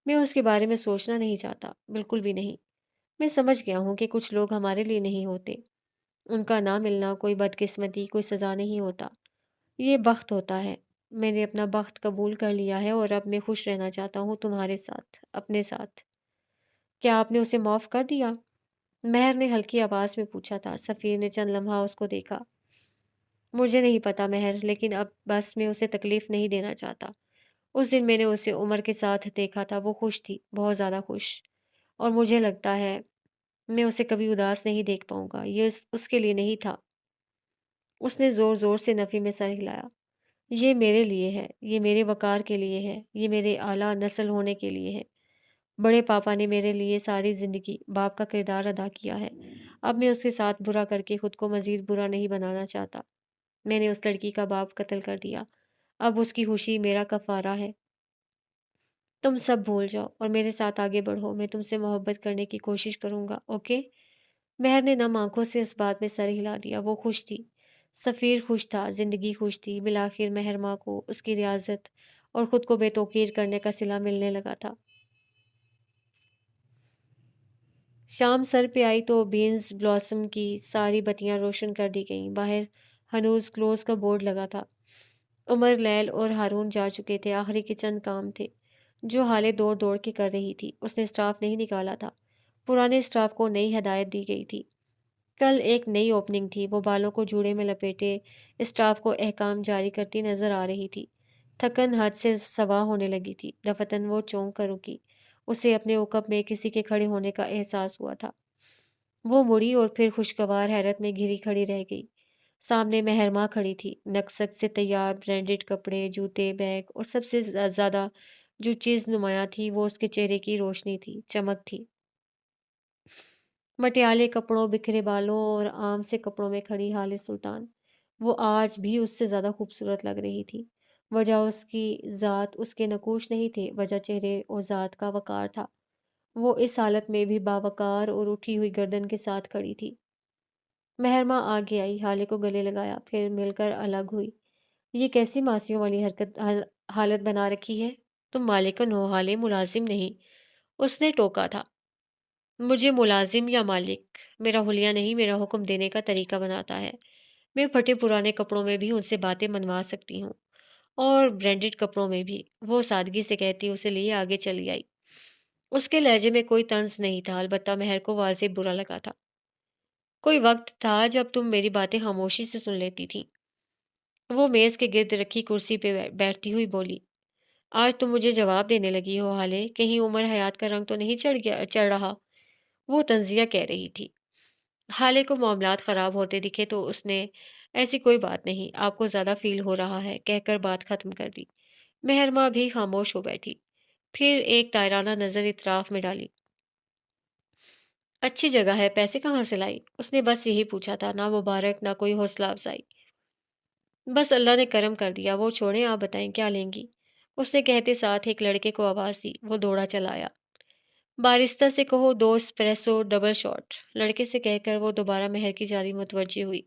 Speaker 1: میں اس کے بارے میں سوچنا نہیں چاہتا، بالکل بھی نہیں۔ میں سمجھ گیا ہوں کہ کچھ لوگ ہمارے لیے نہیں ہوتے، ان کا نہ ملنا کوئی بدقسمتی، کوئی سزا نہیں ہوتا، یہ بخت ہوتا ہے۔ میں نے اپنا بخت قبول کر لیا ہے اور اب میں خوش رہنا چاہتا ہوں تمہارے ساتھ، اپنے ساتھ۔ کیا آپ نے اسے معاف کر دیا؟ مہر نے ہلکی آواز میں پوچھا تھا۔ سفیر نے چند لمحہ اس کو دیکھا۔ مجھے نہیں پتا مہر، لیکن اب بس میں اسے تکلیف نہیں دینا چاہتا۔ اس دن میں نے اسے عمر کے ساتھ دیکھا تھا، وہ خوش تھی، بہت زیادہ خوش، اور مجھے لگتا ہے میں اسے کبھی اداس نہیں دیکھ پاؤں گا۔ یہ اس کے لیے نہیں تھا۔ اس نے زور زور سے نفی میں سر ہلایا۔ یہ میرے لیے ہے، یہ میرے وقار کے لیے ہے، یہ میرے اعلیٰ نسل ہونے کے لیے ہے۔ بڑے پاپا نے میرے لیے ساری زندگی باپ کا کردار ادا کیا ہے۔ اب میں اس کے ساتھ برا کر کے خود کو مزید برا نہیں بنانا چاہتا۔ میں نے اس لڑکی کا باپ قتل کر دیا، اب اس کی خوشی میرا کفارہ ہے۔ تم سب بھول جاؤ اور میرے ساتھ آگے بڑھو، میں تم سے محبت کرنے کی کوشش کروں گا، اوکے؟ مہر نے نم آنکھوں سے اس بات میں سر ہلا دیا۔ وہ خوش تھی، سفیر خوش تھا، زندگی خوش تھی۔ بالآخر مہر ماں کو اس کی ریاضت اور خود کو بے توقیر کرنے کا صلہ ملنے لگا تھا۔ شام سر پہ آئی تو بینز بلاسم کی ساری بتیاں روشن کر دی گئیں۔ باہر ہنوز کلوز کا بورڈ لگا تھا۔ عمر، لیل اور ہارون جا چکے تھے، آخری کے چند کام تھے جو حالے دوڑ دوڑ کے کر رہی تھی۔ اس نے اسٹاف نہیں نکالا تھا، پرانے اسٹاف کو نئی ہدایت دی گئی تھی۔ کل ایک نئی اوپننگ تھی۔ وہ بالوں کو جوڑے میں لپیٹے اسٹاف کو احکام جاری کرتی نظر آ رہی تھی۔ تھکن حد سے سوا ہونے لگی تھی۔ دفتن وہ چونک کر رکی۔ اسے اپنے عقب میں کسی کے کھڑے ہونے کا احساس ہوا تھا۔ وہ مڑی اور پھر خوشگوار حیرت میں گھری کھڑی رہ گئی۔ سامنے مہرماں کھڑی تھی، نقشت سے تیار برانڈڈ کپڑے، جوتے، بیگ، اور سب سے زیادہ جو چیز نمایاں تھی وہ اس کے چہرے کی روشنی تھی، چمک تھی۔ مٹیالے کپڑوں، بکھرے بالوں اور عام سے کپڑوں میں کھڑی حال سلطان، وہ آج بھی اس سے زیادہ خوبصورت لگ رہی تھی۔ وجہ اس کی ذات، اس کے نقوش نہیں تھے، وجہ چہرے اور ذات کا وقار تھا۔ وہ اس حالت میں بھی باوقار اور اٹھی ہوئی گردن کے ساتھ کھڑی تھی۔ مہرماں آگے آئی، حالے کو گلے لگایا، پھر مل کر الگ ہوئی۔ یہ کیسی ماسیوں والی حالت بنا رکھی ہے؟ تم مالکن ہو حالے، ملازم نہیں۔ اس نے ٹوکا تھا۔ مجھے ملازم یا مالک میرا حلیہ نہیں، میرا حکم دینے کا طریقہ بناتا ہے۔ میں پھٹے پرانے کپڑوں میں بھی ان سے باتیں منوا سکتی ہوں، اور برانڈڈ کپڑوں میں بھی، وہ سادگی سے کہتی اسے لیے آگے چلی آئی۔ اس کے لہجے میں کوئی طنز نہیں تھا، البتہ مہر کو واضح برا لگا تھا۔ کوئی وقت تھا جب تم میری باتیں خاموشی سے سن لیتی تھی۔ وہ میز کے گرد رکھی کرسی پہ بیٹھتی ہوئی بولی۔ آج تم مجھے جواب دینے لگی ہو حالے، کہیں عمر حیات کا رنگ تو نہیں چڑھ رہا؟ وہ طنزیہ کہہ رہی تھی۔ حالے کو معاملات خراب ہوتے دکھے تو اس نے ایسی کوئی بات نہیں، آپ کو زیادہ فیل ہو رہا ہے کہہ کر بات ختم کر دی۔ مہرماں بھی خاموش ہو بیٹھی، پھر ایک تائرانہ نظر اطراف میں ڈالی۔ اچھی جگہ ہے، پیسے کہاں سے لائی؟ اس نے بس یہی پوچھا تھا، نہ مبارک نہ کوئی حوصلہ افزائی۔ بس اللہ نے کرم کر دیا، وہ چھوڑیں، آپ بتائیں کیا لیں گی؟ اس نے کہتے ساتھ ایک لڑکے کو آواز دی۔ وہ دوڑا چلا آیا۔ بارستہ سے کہو 2 اسپریسو ڈبل شاٹ، لڑکے سے کہہ کر وہ دوبارہ مہر کی جانب متوجہ ہوئی۔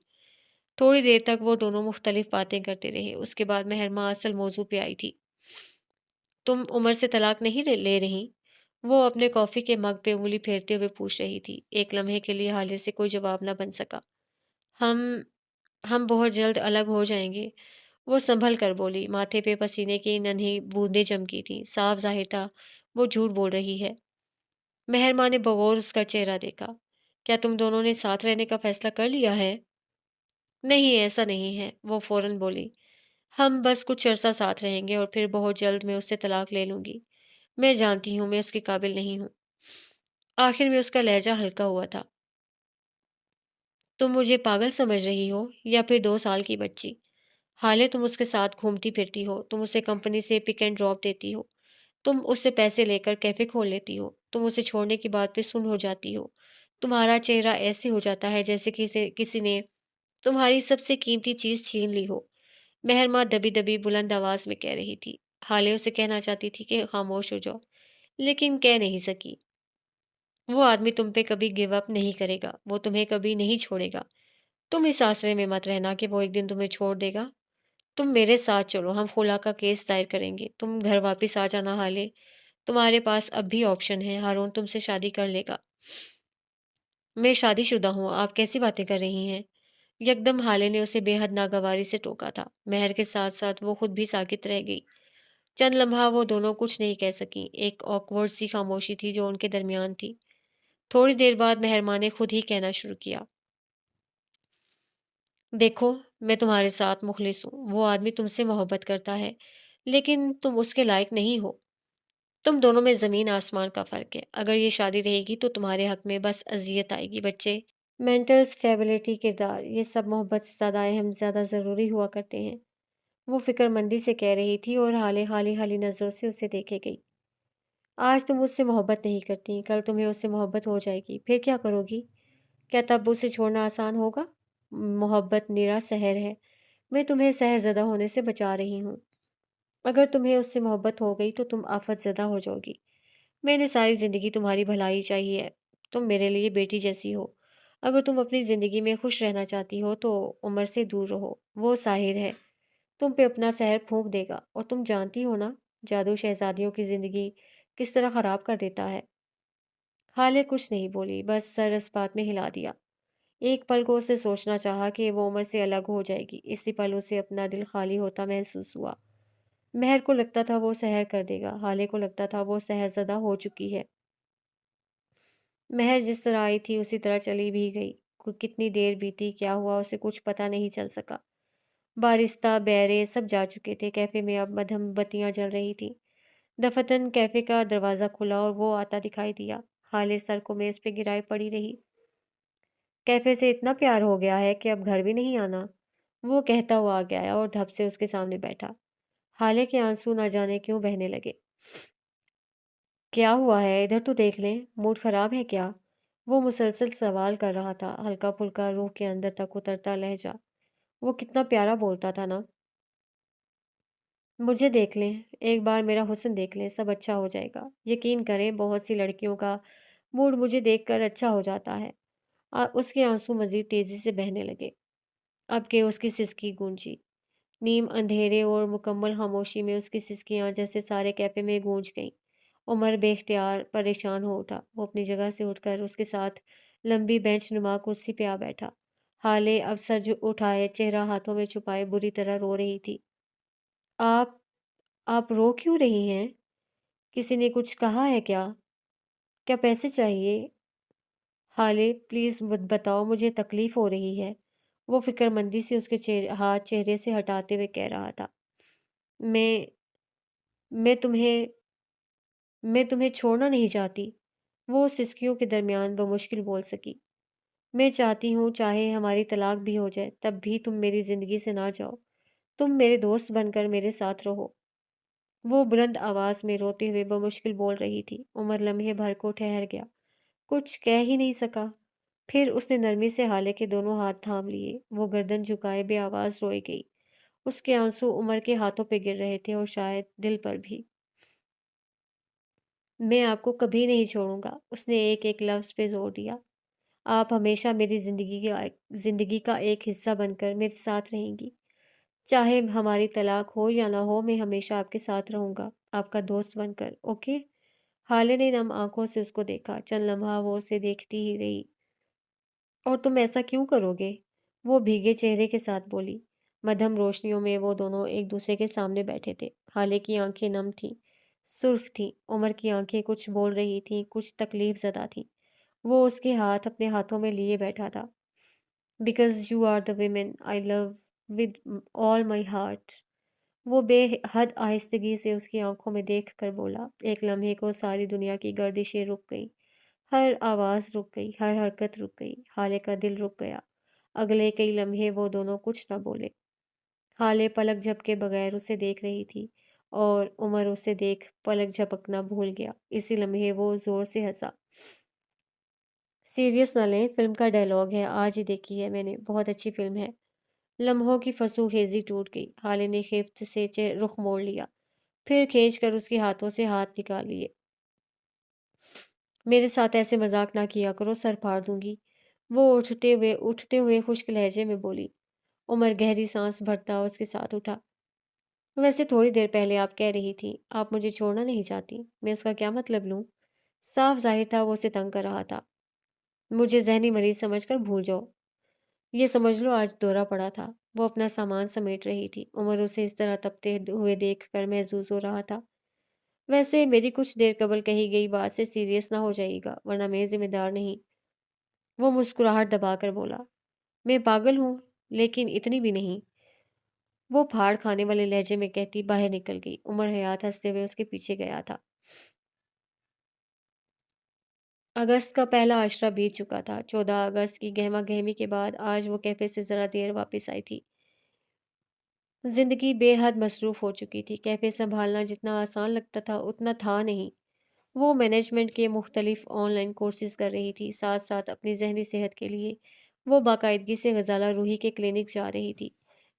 Speaker 1: تھوڑی دیر تک وہ دونوں مختلف باتیں کرتے رہے۔ اس کے بعد مہرماں اصل موضوع پہ آئی تھی۔ تم عمر سے طلاق نہیں لے رہی؟ وہ اپنے کافی کے مگ پہ انگلی پھیرتے ہوئے پوچھ رہی تھی۔ ایک لمحے کے لیے حالے سے کوئی جواب نہ بن سکا۔ ہم ہم بہت جلد الگ ہو جائیں گے، وہ سنبھل کر بولی۔ ماتھے پہ پسینے کی ننھی بوندیں چمکی تھیں، صاف ظاہر تھا وہ جھوٹ بول رہی ہے۔ مہرماں نے بغور اس کا چہرہ دیکھا۔ کیا تم دونوں نے ساتھ رہنے کا فیصلہ کر لیا ہے؟ نہیں، ایسا نہیں ہے، وہ فوراً بولی۔ ہم بس کچھ عرصہ ساتھ رہیں گے اور پھر بہت جلد میں اس سے طلاق لے لوں گی۔ میں جانتی ہوں میں اس کے قابل نہیں ہوں۔ آخر میں اس کا لہجہ ہلکا ہوا تھا۔ تم مجھے پاگل سمجھ رہی ہو یا پھر 2 سال کی بچی؟ حالے تم اس کے ساتھ گھومتی پھرتی ہو، تم اسے کمپنی سے پک اینڈ ڈراپ دیتی ہو، تم اس سے پیسے لے کر کیفے کھول لیتی ہو، تم اسے چھوڑنے کی بات پہ سن ہو جاتی ہو، تمہارا چہرہ ایسے ہو جاتا ہے جیسے کسی نے تمہاری سب سے قیمتی چیز چھین لی ہو۔ مہرماں دبی دبی بلند آواز میں کہہ رہی تھی۔ حالے اسے کہنا چاہتی تھی کہ خاموش ہو جاؤ، لیکن کہہ نہیں سکی۔ وہ آدمی تم پہ کبھی گیو اپ نہیں کرے گا، وہ تمہیں کبھی نہیں چھوڑے گا۔ تم اس آسرے میں مت رہنا کہ وہ ایک دن تمہیں چھوڑ دے گا۔ تم میرے ساتھ چلو، ہم خلا کا کیس دائر کریں گے، تم گھر واپس آ جانا حالے۔ تمہارے پاس اب بھی آپشن ہے، ہارون تم سے شادی کر لے گا۔ میں شادی شدہ ہوں، آپ کیسی باتیں کر رہی ہیں؟ یکدم حالے نے اسے بے حد ناگواری سے ٹوکا تھا۔ مہر کے ساتھ ساتھ وہ خود بھی ساکت رہ گئی۔ چند لمحہ وہ دونوں کچھ نہیں کہہ سکیں، ایک آکورڈ سی خاموشی تھی جو ان کے درمیان تھی۔ تھوڑی دیر بعد مہرماں نے خود ہی کہنا شروع کیا، دیکھو میں تمہارے ساتھ مخلص ہوں، وہ آدمی تم سے محبت کرتا ہے لیکن تم اس کے لائق نہیں ہو۔ تم دونوں میں زمین آسمان کا فرق ہے۔ اگر یہ شادی رہے گی تو تمہارے حق میں بس اذیت آئے گی۔ بچے، مینٹل سٹیبلٹی، کردار، یہ سب محبت سے زیادہ اہم، زیادہ ضروری ہوا کرتے ہیں۔ وہ فکر مندی سے کہہ رہی تھی اور حالے خالی خالی نظروں سے اسے دیکھے گئی۔ آج تم اس سے محبت نہیں کرتی، کل تمہیں اس سے محبت ہو جائے گی، پھر کیا کرو گی؟ کیا تب اسے چھوڑنا آسان ہوگا؟ محبت نرا سحر ہے، میں تمہیں سحر زدہ ہونے سے بچا رہی ہوں۔ اگر تمہیں اس سے محبت ہو گئی تو تم آفت زدہ ہو جاؤ گی۔ میں نے ساری زندگی تمہاری بھلائی چاہیے، تم میرے لیے بیٹی جیسی ہو۔ اگر تم اپنی زندگی میں خوش رہنا چاہتی ہو تو عمر سے دور رہو، وہ ساحر ہے، تم پہ اپنا سحر پھونک دے گا، اور تم جانتی ہو نا جادو شہزادیوں کی زندگی کس طرح خراب کر دیتا ہے۔ حالے کچھ نہیں بولی، بس سر اس بات میں ہلا دیا۔ ایک پل کو اسے سوچنا چاہا کہ وہ عمر سے الگ ہو جائے گی، اسی پل اسے اپنا دل خالی ہوتا محسوس ہوا۔ مہر کو لگتا تھا وہ سحر کر دے گا، حالے کو لگتا تھا وہ سحر زدہ ہو چکی ہے۔ مہر جس طرح آئی تھی اسی طرح چلی بھی گئی۔ کتنی دیر بیتی، کیا ہوا، اسے کچھ پتہ نہیں چل سکا۔ بارستہ بیرے سب جا چکے تھے، کیفے میں اب مدھم بتیاں جل رہی تھیں۔ دفتن کیفے کا دروازہ کھلا اور وہ آتا دکھائی دیا۔ حالے سر کو میز پہ گرائے پڑی رہی۔ کیفے سے اتنا پیار ہو گیا ہے کہ اب گھر بھی نہیں آنا، وہ کہتا ہوا آ گیا اور دھپ سے اس کے سامنے بیٹھا۔ حالے کے آنسو نہ جانے کیوں بہنے لگے۔ کیا ہوا ہے، ادھر تو دیکھ لیں، موڈ خراب ہے کیا؟ وہ مسلسل سوال کر رہا تھا، ہلکا پھلکا، روح کے اندر تک اترتا لہجہ۔ وہ کتنا پیارا بولتا تھا نا۔ مجھے دیکھ لیں، ایک بار میرا حسن دیکھ لیں، سب اچھا ہو جائے گا۔ یقین کریں بہت سی لڑکیوں کا موڈ مجھے دیکھ کر اچھا ہو جاتا ہے۔ اس کے آنسو مزید تیزی سے بہنے لگے۔ اب کہ اس کی سسکی گونجی، نیم اندھیرے اور مکمل خاموشی میں اس کی سسکیاں جیسے سارے کیفے میں گونج گئیں۔ عمر بے اختیار پریشان ہو اٹھا، وہ اپنی جگہ سے اٹھ کر اس کے ساتھ لمبی بینچ نما کرسی پہ آ بیٹھا۔ حالے اب سر جو اٹھائے، چہرہ ہاتھوں میں چھپائے بری طرح رو رہی تھی۔ آپ آپ رو کیوں رہی ہیں؟ کسی نے کچھ کہا ہے کیا؟ کیا پیسے چاہیے؟ حالے پلیز بتاؤ، مجھے تکلیف ہو رہی ہے، وہ فکر مندی سے اس کے ہاتھ چہرے سے ہٹاتے ہوئے کہہ رہا تھا۔ میں میں تمہیں میں تمہیں چھوڑنا نہیں چاہتی، وہ سسکیوں کے درمیان بمشکل بول سکی۔ میں چاہتی ہوں چاہے ہماری طلاق بھی ہو جائے تب بھی تم میری زندگی سے نہ جاؤ، تم میرے دوست بن کر میرے ساتھ رہو۔ وہ بلند آواز میں روتے ہوئے بمشکل بول رہی تھی۔ عمر لمحے بھر کو ٹھہر گیا، کچھ کہہ ہی نہیں سکا۔ پھر اس نے نرمی سے حالے کے دونوں ہاتھ تھام لیے، وہ گردن جھکائے بے آواز روئے گئی۔ اس کے آنسو عمر کے ہاتھوں پہ گر رہے تھے اور شاید دل پر بھی۔ میں آپ کو کبھی نہیں چھوڑوں گا، اس نے ایک ایک لفظ پہ زور دیا۔ آپ ہمیشہ میری زندگی کا ایک حصہ بن کر میرے ساتھ رہیں گی، چاہے ہماری طلاق ہو یا نہ ہو، میں ہمیشہ آپ کے ساتھ رہوں گا، آپ کا دوست بن کر، اوکے؟ حالے نے نم آنکھوں سے اس کو دیکھا، چند لمحہ وہ اسے دیکھتی ہی رہی۔ اور تم ایسا کیوں کرو گے؟ وہ بھیگے چہرے کے ساتھ بولی۔ مدھم روشنیوں میں وہ دونوں ایک دوسرے کے سامنے بیٹھے تھے۔ حالے کی آنکھیں نم تھیں، سرخ تھیں، عمر کی آنکھیں کچھ بول رہی تھیں، کچھ تکلیف زدہ تھیں۔ وہ اس کے ہاتھ اپنے ہاتھوں میں لیے بیٹھا تھا۔ Because you are the woman I love with all my heart, وہ بے حد آہستگی سے اس کی آنکھوں میں دیکھ کر بولا۔ ایک لمحے کو ساری دنیا کی گردشیں رک گئیں، ہر آواز رک گئی، ہر حرکت رک گئی، حالے کا دل رک گیا۔ اگلے کئی لمحے وہ دونوں کچھ نہ بولے۔ حالے پلک جھپکے بغیر اسے دیکھ رہی تھی اور عمر اسے دیکھ پلک جھپکنا بھول گیا۔ اسی لمحے وہ زور سے ہنسا۔ سیریس نہ لیں، فلم کا ڈائلاگ ہے، آج ہی دیکھی ہے میں نے، بہت اچھی فلم ہے۔ لمحوں کی فسو خیزی ٹوٹ گئی۔ حالے نے خیفت سے رخ موڑ لیا، پھر کھینچ کر اس کے ہاتھوں سے ہاتھ نکال لیے۔ میرے ساتھ ایسے مذاق نہ کیا کرو، سر پھاڑ دوں گی۔ وہ اٹھتے ہوئے خشک لہجے میں بولی۔ عمر گہری سانس بھرتا اس کے ساتھ اٹھا۔ ویسے تھوڑی دیر پہلے آپ کہہ رہی تھی آپ مجھے چھوڑنا نہیں چاہتی، میں اس کا کیا مطلب لوں؟ صاف ظاہر تھا وہ اسے تنگ کر رہا تھا۔ مجھے ذہنی مریض سمجھ کر بھول جاؤ، یہ سمجھ لو آج دورہ پڑا تھا۔ وہ اپنا سامان سمیٹ رہی تھی، عمر اسے اس طرح تپتے ہوئے دیکھ کر محظوظ ہو رہا تھا۔ ویسے میری کچھ دیر قبل کہی گئی بات سے سیریس نہ ہو جائے گا، ورنہ میں ذمہ دار نہیں۔ وہ مسکراہٹ دبا کر بولا۔ میں پاگل ہوں، لیکن اتنی بھی نہیں، وہ پھاڑ کھانے والے لہجے میں کہتی باہر نکل گئی۔ عمر حیات ہنستے ہوئے اس کے پیچھے گیا تھا۔ اگست کا پہلا عشرہ بیت چکا تھا۔ 14 اگست کی گہما گہمی کے بعد آج وہ کیفے سے ذرا دیر واپس آئی تھی۔ زندگی بے حد مصروف ہو چکی تھی۔ کیفے سنبھالنا جتنا آسان لگتا تھا اتنا تھا نہیں۔ وہ مینجمنٹ کے مختلف آن لائن کورسز کر رہی تھی، ساتھ ساتھ اپنی ذہنی صحت کے لیے وہ باقاعدگی سے غزالہ روحی کے کلینک جا رہی تھی۔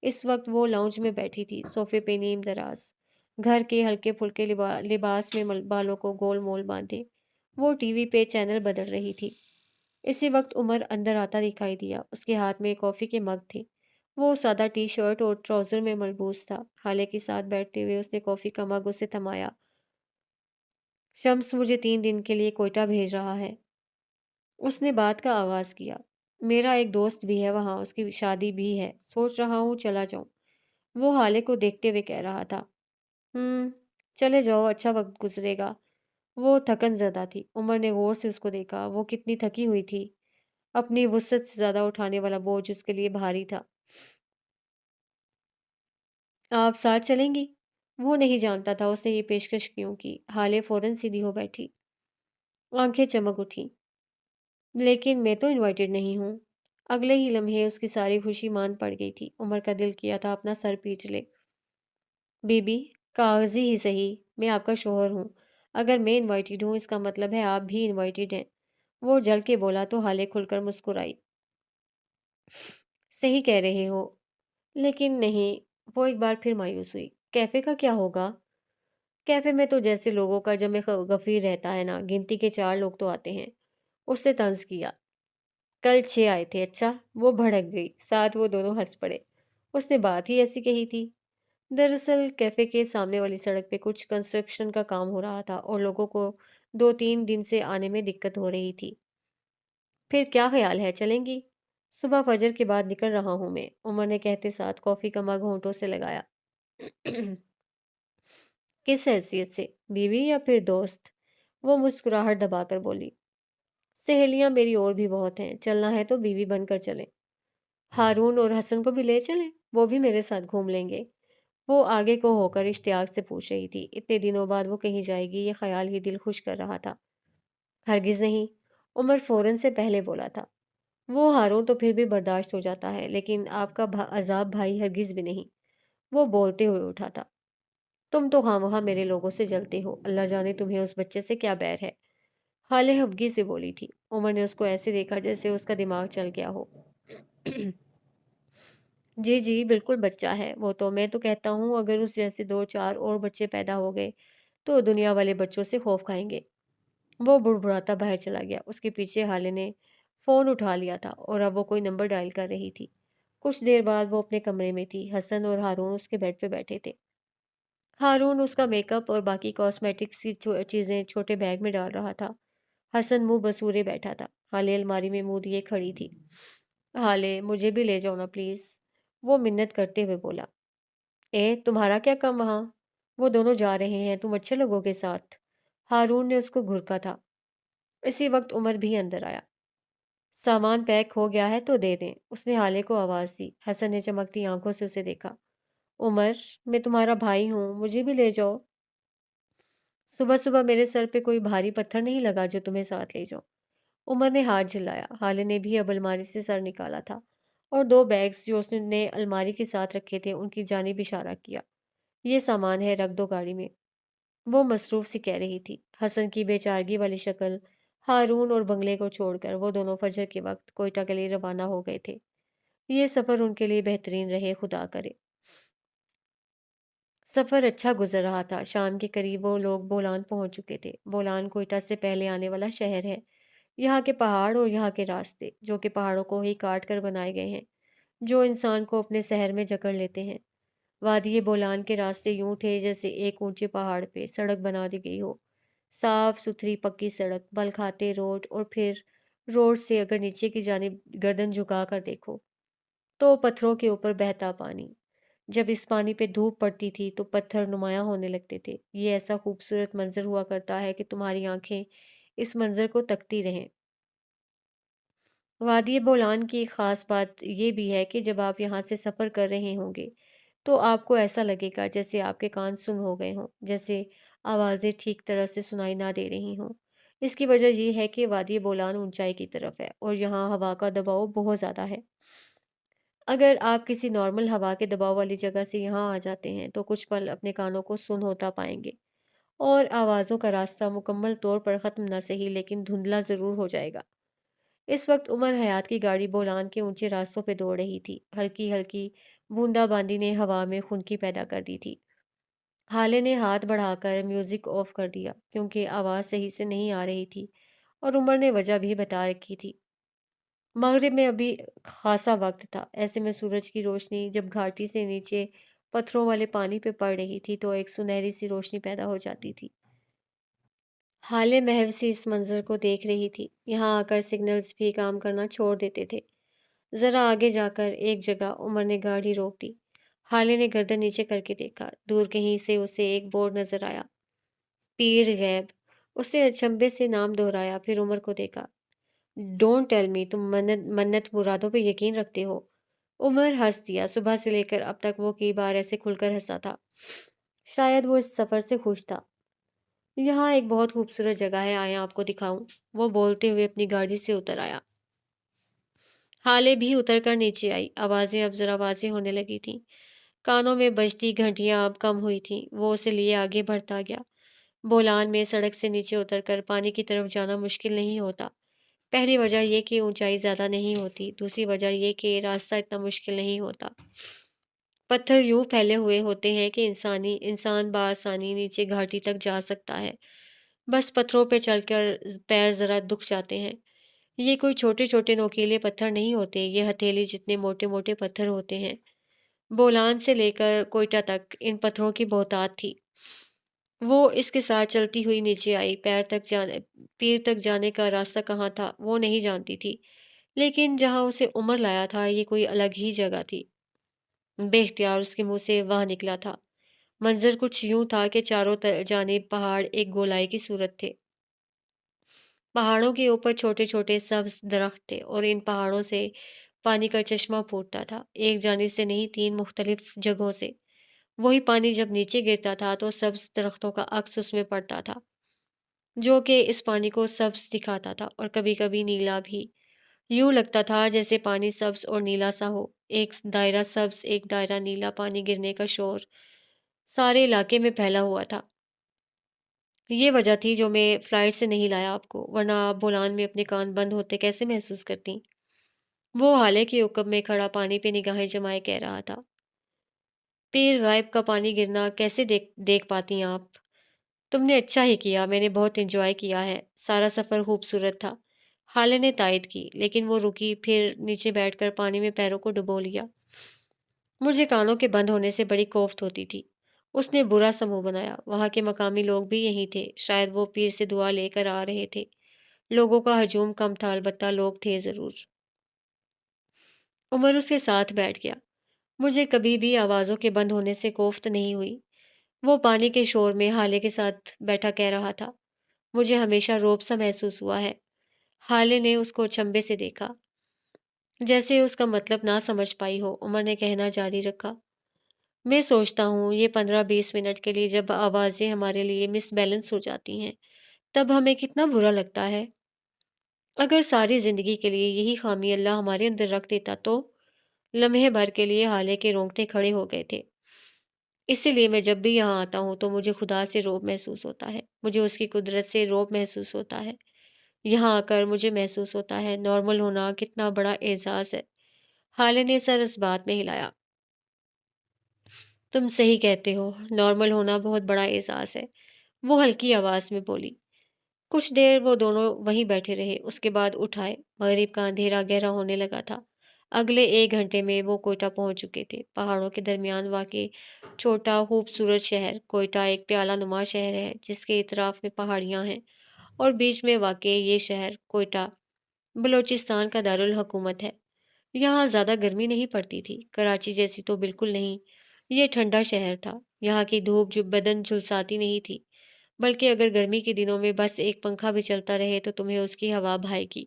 Speaker 1: اس وقت وہ لاؤنج میں بیٹھی تھی، صوفے پہ نیم دراز، گھر کے ہلکے پھلکے لباس میں بالوں کو گول مول باندھے وہ ٹی وی پہ چینل بدل رہی تھی۔ اسی وقت عمر اندر آتا دکھائی دیا۔ اس کے ہاتھ میں کافی کے مگ تھے۔ وہ سادہ ٹی شرٹ اور ٹراؤزر میں ملبوس تھا۔ خالے کے ساتھ بیٹھتے ہوئے اس نے کافی کا مگ اسے تھمایا۔ شمس مجھے 3 دن کے لیے کوئٹہ بھیج رہا ہے، اس نے بات کا آغاز کیا۔ میرا ایک دوست بھی ہے وہاں، اس کی شادی بھی ہے، سوچ رہا ہوں چلا جاؤں، وہ حالے کو دیکھتے ہوئے کہہ رہا تھا۔ چلے جاؤ، اچھا وقت گزرے گا۔ وہ تھکن زدہ تھی۔ عمر نے غور سے اس کو دیکھا، وہ کتنی تھکی ہوئی تھی، اپنی وسعت سے زیادہ اٹھانے والا بوجھ اس کے لیے بھاری تھا۔ آپ ساتھ چلیں گی؟ وہ نہیں جانتا تھا اس نے یہ پیشکش کیوں کی۔ حالے فوراً سیدھی ہو بیٹھی، آنکھیں چمک اٹھی۔ لیکن میں تو انوائٹڈ نہیں ہوں۔ اگلے ہی لمحے اس کی ساری خوشی مان پڑ گئی تھی۔ عمر کا دل کیا تھا اپنا سر پیٹ لے۔ بی بی، کاغذی ہی صحیح، میں آپ کا شوہر ہوں، اگر میں انوائٹڈ ہوں اس کا مطلب ہے آپ بھی انوائٹڈ ہیں۔ وہ جل کے بولا تو حالے کھل کر مسکرائی۔ صحیح کہہ رہے ہو، لیکن نہیں۔ وہ ایک بار پھر مایوس ہوئی۔ کیفے کا کیا ہوگا؟ کیفے میں تو جیسے لوگوں کا جمع غفیر رہتا ہے نا، گنتی کے 4 لوگ تو آتے ہیں۔ اس نے طنز کیا۔ کل 6 آئے تھے۔ اچھا، وہ بھڑک گئی، ساتھ وہ دونوں ہنس پڑے۔ اس نے بات ہی ایسی کہی تھی۔ دراصل کیفے کے سامنے والی سڑک پہ کچھ کنسٹرکشن کا کام ہو رہا تھا اور لوگوں کو 2-3 دن سے آنے میں دقت ہو رہی تھی۔ پھر کیا خیال ہے، چلیں گی؟ صبح فجر کے بعد نکل رہا ہوں میں، عمر نے کہتے ساتھ کافی کا مگ ہونٹوں سے لگایا۔ کس حیثیت سے، بیوی یا پھر دوست؟ وہ مسکراہٹ دبا کر بولی۔ سہیلیاں میری اور بھی بہت ہیں، چلنا ہے تو بیوی بن کر چلیں۔ ہارون اور حسن کو بھی لے چلیں، وہ بھی میرے ساتھ گھوم لیں گے۔ وہ آگے کو ہو کر اشتیاق سے پوچھ رہی تھی۔ اتنے دنوں بعد وہ کہیں جائے گی، یہ خیال ہی دل خوش کر رہا تھا۔ ہرگز نہیں، عمر فوراً سے پہلے بولا تھا۔ وہ ہارون تو پھر بھی برداشت ہو جاتا ہے، لیکن آپ کا عذاب بھائی ہرگز بھی نہیں۔ وہ بولتے ہوئے اٹھا تھا۔ تم تو خواہ میرے لوگوں سے جلتے ہو، اللہ جانے تمہیں اس بچے سے کیا بیر ہے، حالے ہبگی سے بولی تھی۔ عمر نے اس کو ایسے دیکھا جیسے اس کا دماغ چل گیا ہو۔ جی جی بالکل بچہ ہے وہ تو، میں تو کہتا ہوں اگر اس جیسے 2-4 اور بچے پیدا ہو گئے تو دنیا والے بچوں سے خوف کھائیں گے۔ وہ بڑبڑاتا باہر چلا گیا۔ اس کے پیچھے حالے نے فون اٹھا لیا تھا اور اب وہ کوئی نمبر ڈائل کر رہی تھی۔ کچھ دیر بعد وہ اپنے کمرے میں تھی۔ حسن اور ہارون اس کے بیڈ پہ بیٹھے تھے۔ ہارون اس کا میک اپ اور باقی کاسمیٹکس کی چیزیں چھوٹے بیگ میں ڈال رہا تھا۔ حسن منہ بسورے بیٹھا تھا۔ حالے الماری میں منہ دیے کھڑی تھی۔ حالے مجھے بھی لے جاؤ نا پلیز، وہ منت کرتے ہوئے بولا۔ تمہارا کیا کام وہاں؟ وہ دونوں جا رہے ہیں، تم اچھے لوگوں کے ساتھ۔ ہارون نے اس کو گھرکا تھا۔ اسی وقت عمر بھی اندر آیا۔ سامان پیک ہو گیا ہے تو دے دیں، اس نے حالے کو آواز دی۔ حسن نے چمکتی آنکھوں سے اسے دیکھا۔ عمر، میں تمہارا بھائی ہوں، مجھے بھی لے جاؤ۔ صبح صبح میرے سر پہ کوئی بھاری پتھر نہیں لگا جو تمہیں ساتھ لے جاؤ۔ عمر نے ہاتھ جھلایا۔ حالے نے بھی اب الماری سے سر نکالا تھا اور 2 بیگز جو اس نے الماری کے ساتھ رکھے تھے ان کی جانب اشارہ کیا۔ یہ سامان ہے، رکھ دو گاڑی میں، وہ مصروف سی کہہ رہی تھی۔ حسن کی بے چارگی والی شکل، ہارون اور بنگلے کو چھوڑ کر وہ دونوں فجر کے وقت کوئٹہ کے لیے روانہ ہو گئے تھے۔ یہ سفر ان کے لیے بہترین رہے، خدا کرے۔ سفر اچھا گزر رہا تھا۔ شام کے قریب وہ لوگ بولان پہنچ چکے تھے۔ بولان کوئٹہ سے پہلے آنے والا شہر ہے۔ یہاں کے پہاڑ اور یہاں کے راستے، جو کہ پہاڑوں کو ہی کاٹ کر بنائے گئے ہیں، جو انسان کو اپنے شہر میں جکڑ لیتے ہیں۔ وادی بولان کے راستے یوں تھے جیسے ایک اونچے پہاڑ پہ سڑک بنا دی گئی ہو، صاف ستھری پکی سڑک، بل کھاتے روڈ، اور پھر روڈ سے اگر نیچے کی جانب گردن جھکا کر دیکھو تو پتھروں کے اوپر بہتا پانی۔ جب اس پانی پہ دھوپ پڑتی تھی تو پتھر نمایاں ہونے لگتے تھے۔ یہ ایسا خوبصورت منظر ہوا کرتا ہے کہ تمہاری آنکھیں اس منظر کو تکتی رہیں۔ وادی بولان کی ایک خاص بات یہ بھی ہے کہ جب آپ یہاں سے سفر کر رہے ہوں گے تو آپ کو ایسا لگے گا جیسے آپ کے کان سن ہو گئے ہوں، جیسے آوازیں ٹھیک طرح سے سنائی نہ دے رہی ہوں۔ اس کی وجہ یہ ہے کہ وادی بولان اونچائی کی طرف ہے اور یہاں ہوا کا دباؤ بہت زیادہ ہے۔ اگر آپ کسی نارمل ہوا کے دباؤ والی جگہ سے یہاں آ جاتے ہیں تو کچھ پل اپنے کانوں کو سن ہوتا پائیں گے اور آوازوں کا راستہ مکمل طور پر ختم نہ سہی لیکن دھندلا ضرور ہو جائے گا۔ اس وقت عمر حیات کی گاڑی بولان کے اونچے راستوں پہ دوڑ رہی تھی۔ ہلکی ہلکی بوندا باندی نے ہوا میں خنکی پیدا کر دی تھی۔ حالے نے ہاتھ بڑھا کر میوزک آف کر دیا کیونکہ آواز صحیح سے نہیں آ رہی تھی، اور عمر نے وجہ بھی بتا رکھی تھی۔ مغرب میں ابھی خاصا وقت تھا۔ ایسے میں سورج کی روشنی جب گھاٹی سے نیچے پتھروں والے پانی پہ پڑ رہی تھی تو ایک سنہری سی روشنی پیدا ہو جاتی تھی۔ حالے محو سی اس منظر کو دیکھ رہی تھی۔ یہاں آ کر سگنلز بھی کام کرنا چھوڑ دیتے تھے۔ ذرا آگے جا کر ایک جگہ عمر نے گاڑی روک دی۔ حالے نے گردن نیچے کر کے دیکھا۔ دور کہیں سے اسے ایک بورڈ نظر آیا، پیر غیب۔ اس نے اچنبے سے نام دہرایا، پھر عمر کو دیکھا۔ ڈونٹ ٹیل می تم منت مرادوں پہ یقین رکھتے ہو؟ عمر ہنس دیا۔ صبح سے لے کر اب تک وہ کئی بار ایسے کھل کر ہنسا تھا۔ شاید وہ اس سفر سے خوش تھا۔ یہاں ایک بہت خوبصورت جگہ ہے، آئیں آپ کو دکھاؤں۔ وہ بولتے ہوئے اپنی گاڑی سے اتر آیا۔ حالے بھی اتر کر نیچے آئی۔ آوازیں اب ذرا واضح ہونے لگی تھیں۔ کانوں میں بجتی گھنٹیاں اب کم ہوئی تھیں۔ وہ اسے لیے آگے بڑھتا گیا۔ بولان میں سڑک سے نیچے اتر کر پانی کی طرف جانا مشکل نہیں ہوتا۔ پہلی وجہ یہ کہ اونچائی زیادہ نہیں ہوتی، دوسری وجہ یہ کہ راستہ اتنا مشکل نہیں ہوتا۔ پتھر یوں پھیلے ہوئے ہوتے ہیں کہ انسان بآسانی نیچے گھاٹی تک جا سکتا ہے۔ بس پتھروں پہ چل کر پیر ذرا دکھ جاتے ہیں۔ یہ کوئی چھوٹے چھوٹے نوکیلے پتھر نہیں ہوتے، یہ ہتھیلی جتنے موٹے موٹے پتھر ہوتے ہیں۔ بولان سے لے کر کوئٹہ تک ان پتھروں کی بہتات تھی۔ وہ اس کے ساتھ چلتی ہوئی نیچے آئی۔ پیر تک جانے کا راستہ کہاں تھا وہ نہیں جانتی تھی، لیکن جہاں اسے عمر لایا تھا یہ کوئی الگ ہی جگہ تھی۔ بے اختیار اس کے منہ سے واہ نکلا تھا۔ منظر کچھ یوں تھا کہ چاروں جانب پہاڑ ایک گولائی کی صورت تھے۔ پہاڑوں کے اوپر چھوٹے چھوٹے سبز درخت تھے اور ان پہاڑوں سے پانی کا چشمہ پھوٹتا تھا، ایک جانب سے نہیں، 3 مختلف جگہوں سے۔ وہی پانی جب نیچے گرتا تھا تو سبز درختوں کا عکس اس میں پڑتا تھا، جو کہ اس پانی کو سبز دکھاتا تھا اور کبھی کبھی نیلا بھی۔ یوں لگتا تھا جیسے پانی سبز اور نیلا سا ہو، ایک دائرہ سبز ایک دائرہ نیلا، پانی گرنے کا شور سارے علاقے میں پھیلا ہوا تھا۔ یہ وجہ تھی جو میں فلائٹ سے نہیں لایا آپ کو، ورنہ آپ بولان میں اپنے کان بند ہوتے کیسے محسوس کرتی؟ وہ حالے کے عقب میں کھڑا پانی پہ نگاہیں جمائے کہہ رہا تھا۔ پیر غائب کا پانی گرنا کیسے دیکھ پاتی آپ؟ تم نے اچھا ہی کیا، میں نے بہت انجوائے کیا ہے، سارا سفر خوبصورت تھا۔ حالے نے تائید کی، لیکن وہ رکی، پھر نیچے بیٹھ کر پانی میں پیروں کو ڈبو لیا۔ مجھے کانوں کے بند ہونے سے بڑی کوفت ہوتی تھی۔ اس نے برا سا منہ بنایا۔ وہاں کے مقامی لوگ بھی یہی تھے، شاید وہ پیر سے دعا لے کر آ رہے تھے۔ لوگوں کا ہجوم کم تھا، البتہ لوگ تھے ضرور۔ عمر اس کے ساتھ بیٹھ گیا۔ مجھے کبھی بھی آوازوں کے بند ہونے سے کوفت نہیں ہوئی، وہ پانی کے شور میں حالے کے ساتھ بیٹھا کہہ رہا تھا۔ مجھے ہمیشہ رعب سا محسوس ہوا ہے۔ حالے نے اس کو چنبے سے دیکھا، جیسے اس کا مطلب نہ سمجھ پائی ہو۔ عمر نے کہنا جاری رکھا، میں سوچتا ہوں یہ 15-20 منٹ کے لیے جب آوازیں ہمارے لیے مس بیلنس ہو جاتی ہیں تب ہمیں کتنا برا لگتا ہے۔ اگر ساری زندگی کے لیے یہی خامی اللہ ہمارے اندر رکھ دیتا تو؟ لمحے بھر کے لیے حالے کے رونگٹے کھڑے ہو گئے تھے۔ اسی لیے میں جب بھی یہاں آتا ہوں تو مجھے خدا سے رعب محسوس ہوتا ہے، مجھے اس کی قدرت سے رعب محسوس ہوتا ہے۔ یہاں آ کر مجھے محسوس ہوتا ہے نارمل ہونا کتنا بڑا اعزاز ہے۔ حالے نے سر اس بات میں ہلایا۔ تم صحیح کہتے ہو، نارمل ہونا بہت بڑا اعزاز ہے، وہ ہلکی آواز میں بولی۔ کچھ دیر وہ دونوں وہیں بیٹھے رہے، اس کے بعد اٹھ آئے۔ مغرب کا اندھیرا گہرا ہونے لگا تھا۔ اگلے 1 گھنٹے میں وہ کوئٹہ پہنچ چکے تھے۔ پہاڑوں کے درمیان واقع چھوٹا خوبصورت شہر کوئٹہ ایک پیالہ نما شہر ہے جس کے اطراف میں پہاڑیاں ہیں، اور بیچ میں واقع یہ شہر کوئٹہ بلوچستان کا دارالحکومت ہے۔ یہاں زیادہ گرمی نہیں پڑتی تھی، کراچی جیسی تو بالکل نہیں۔ یہ ٹھنڈا شہر تھا، یہاں کی دھوپ جو بدن جھلساتی نہیں تھی، بلکہ اگر گرمی کے دنوں میں بس ایک پنکھا بھی چلتا رہے تو تمہیں اس کی ہوا بھائے گی۔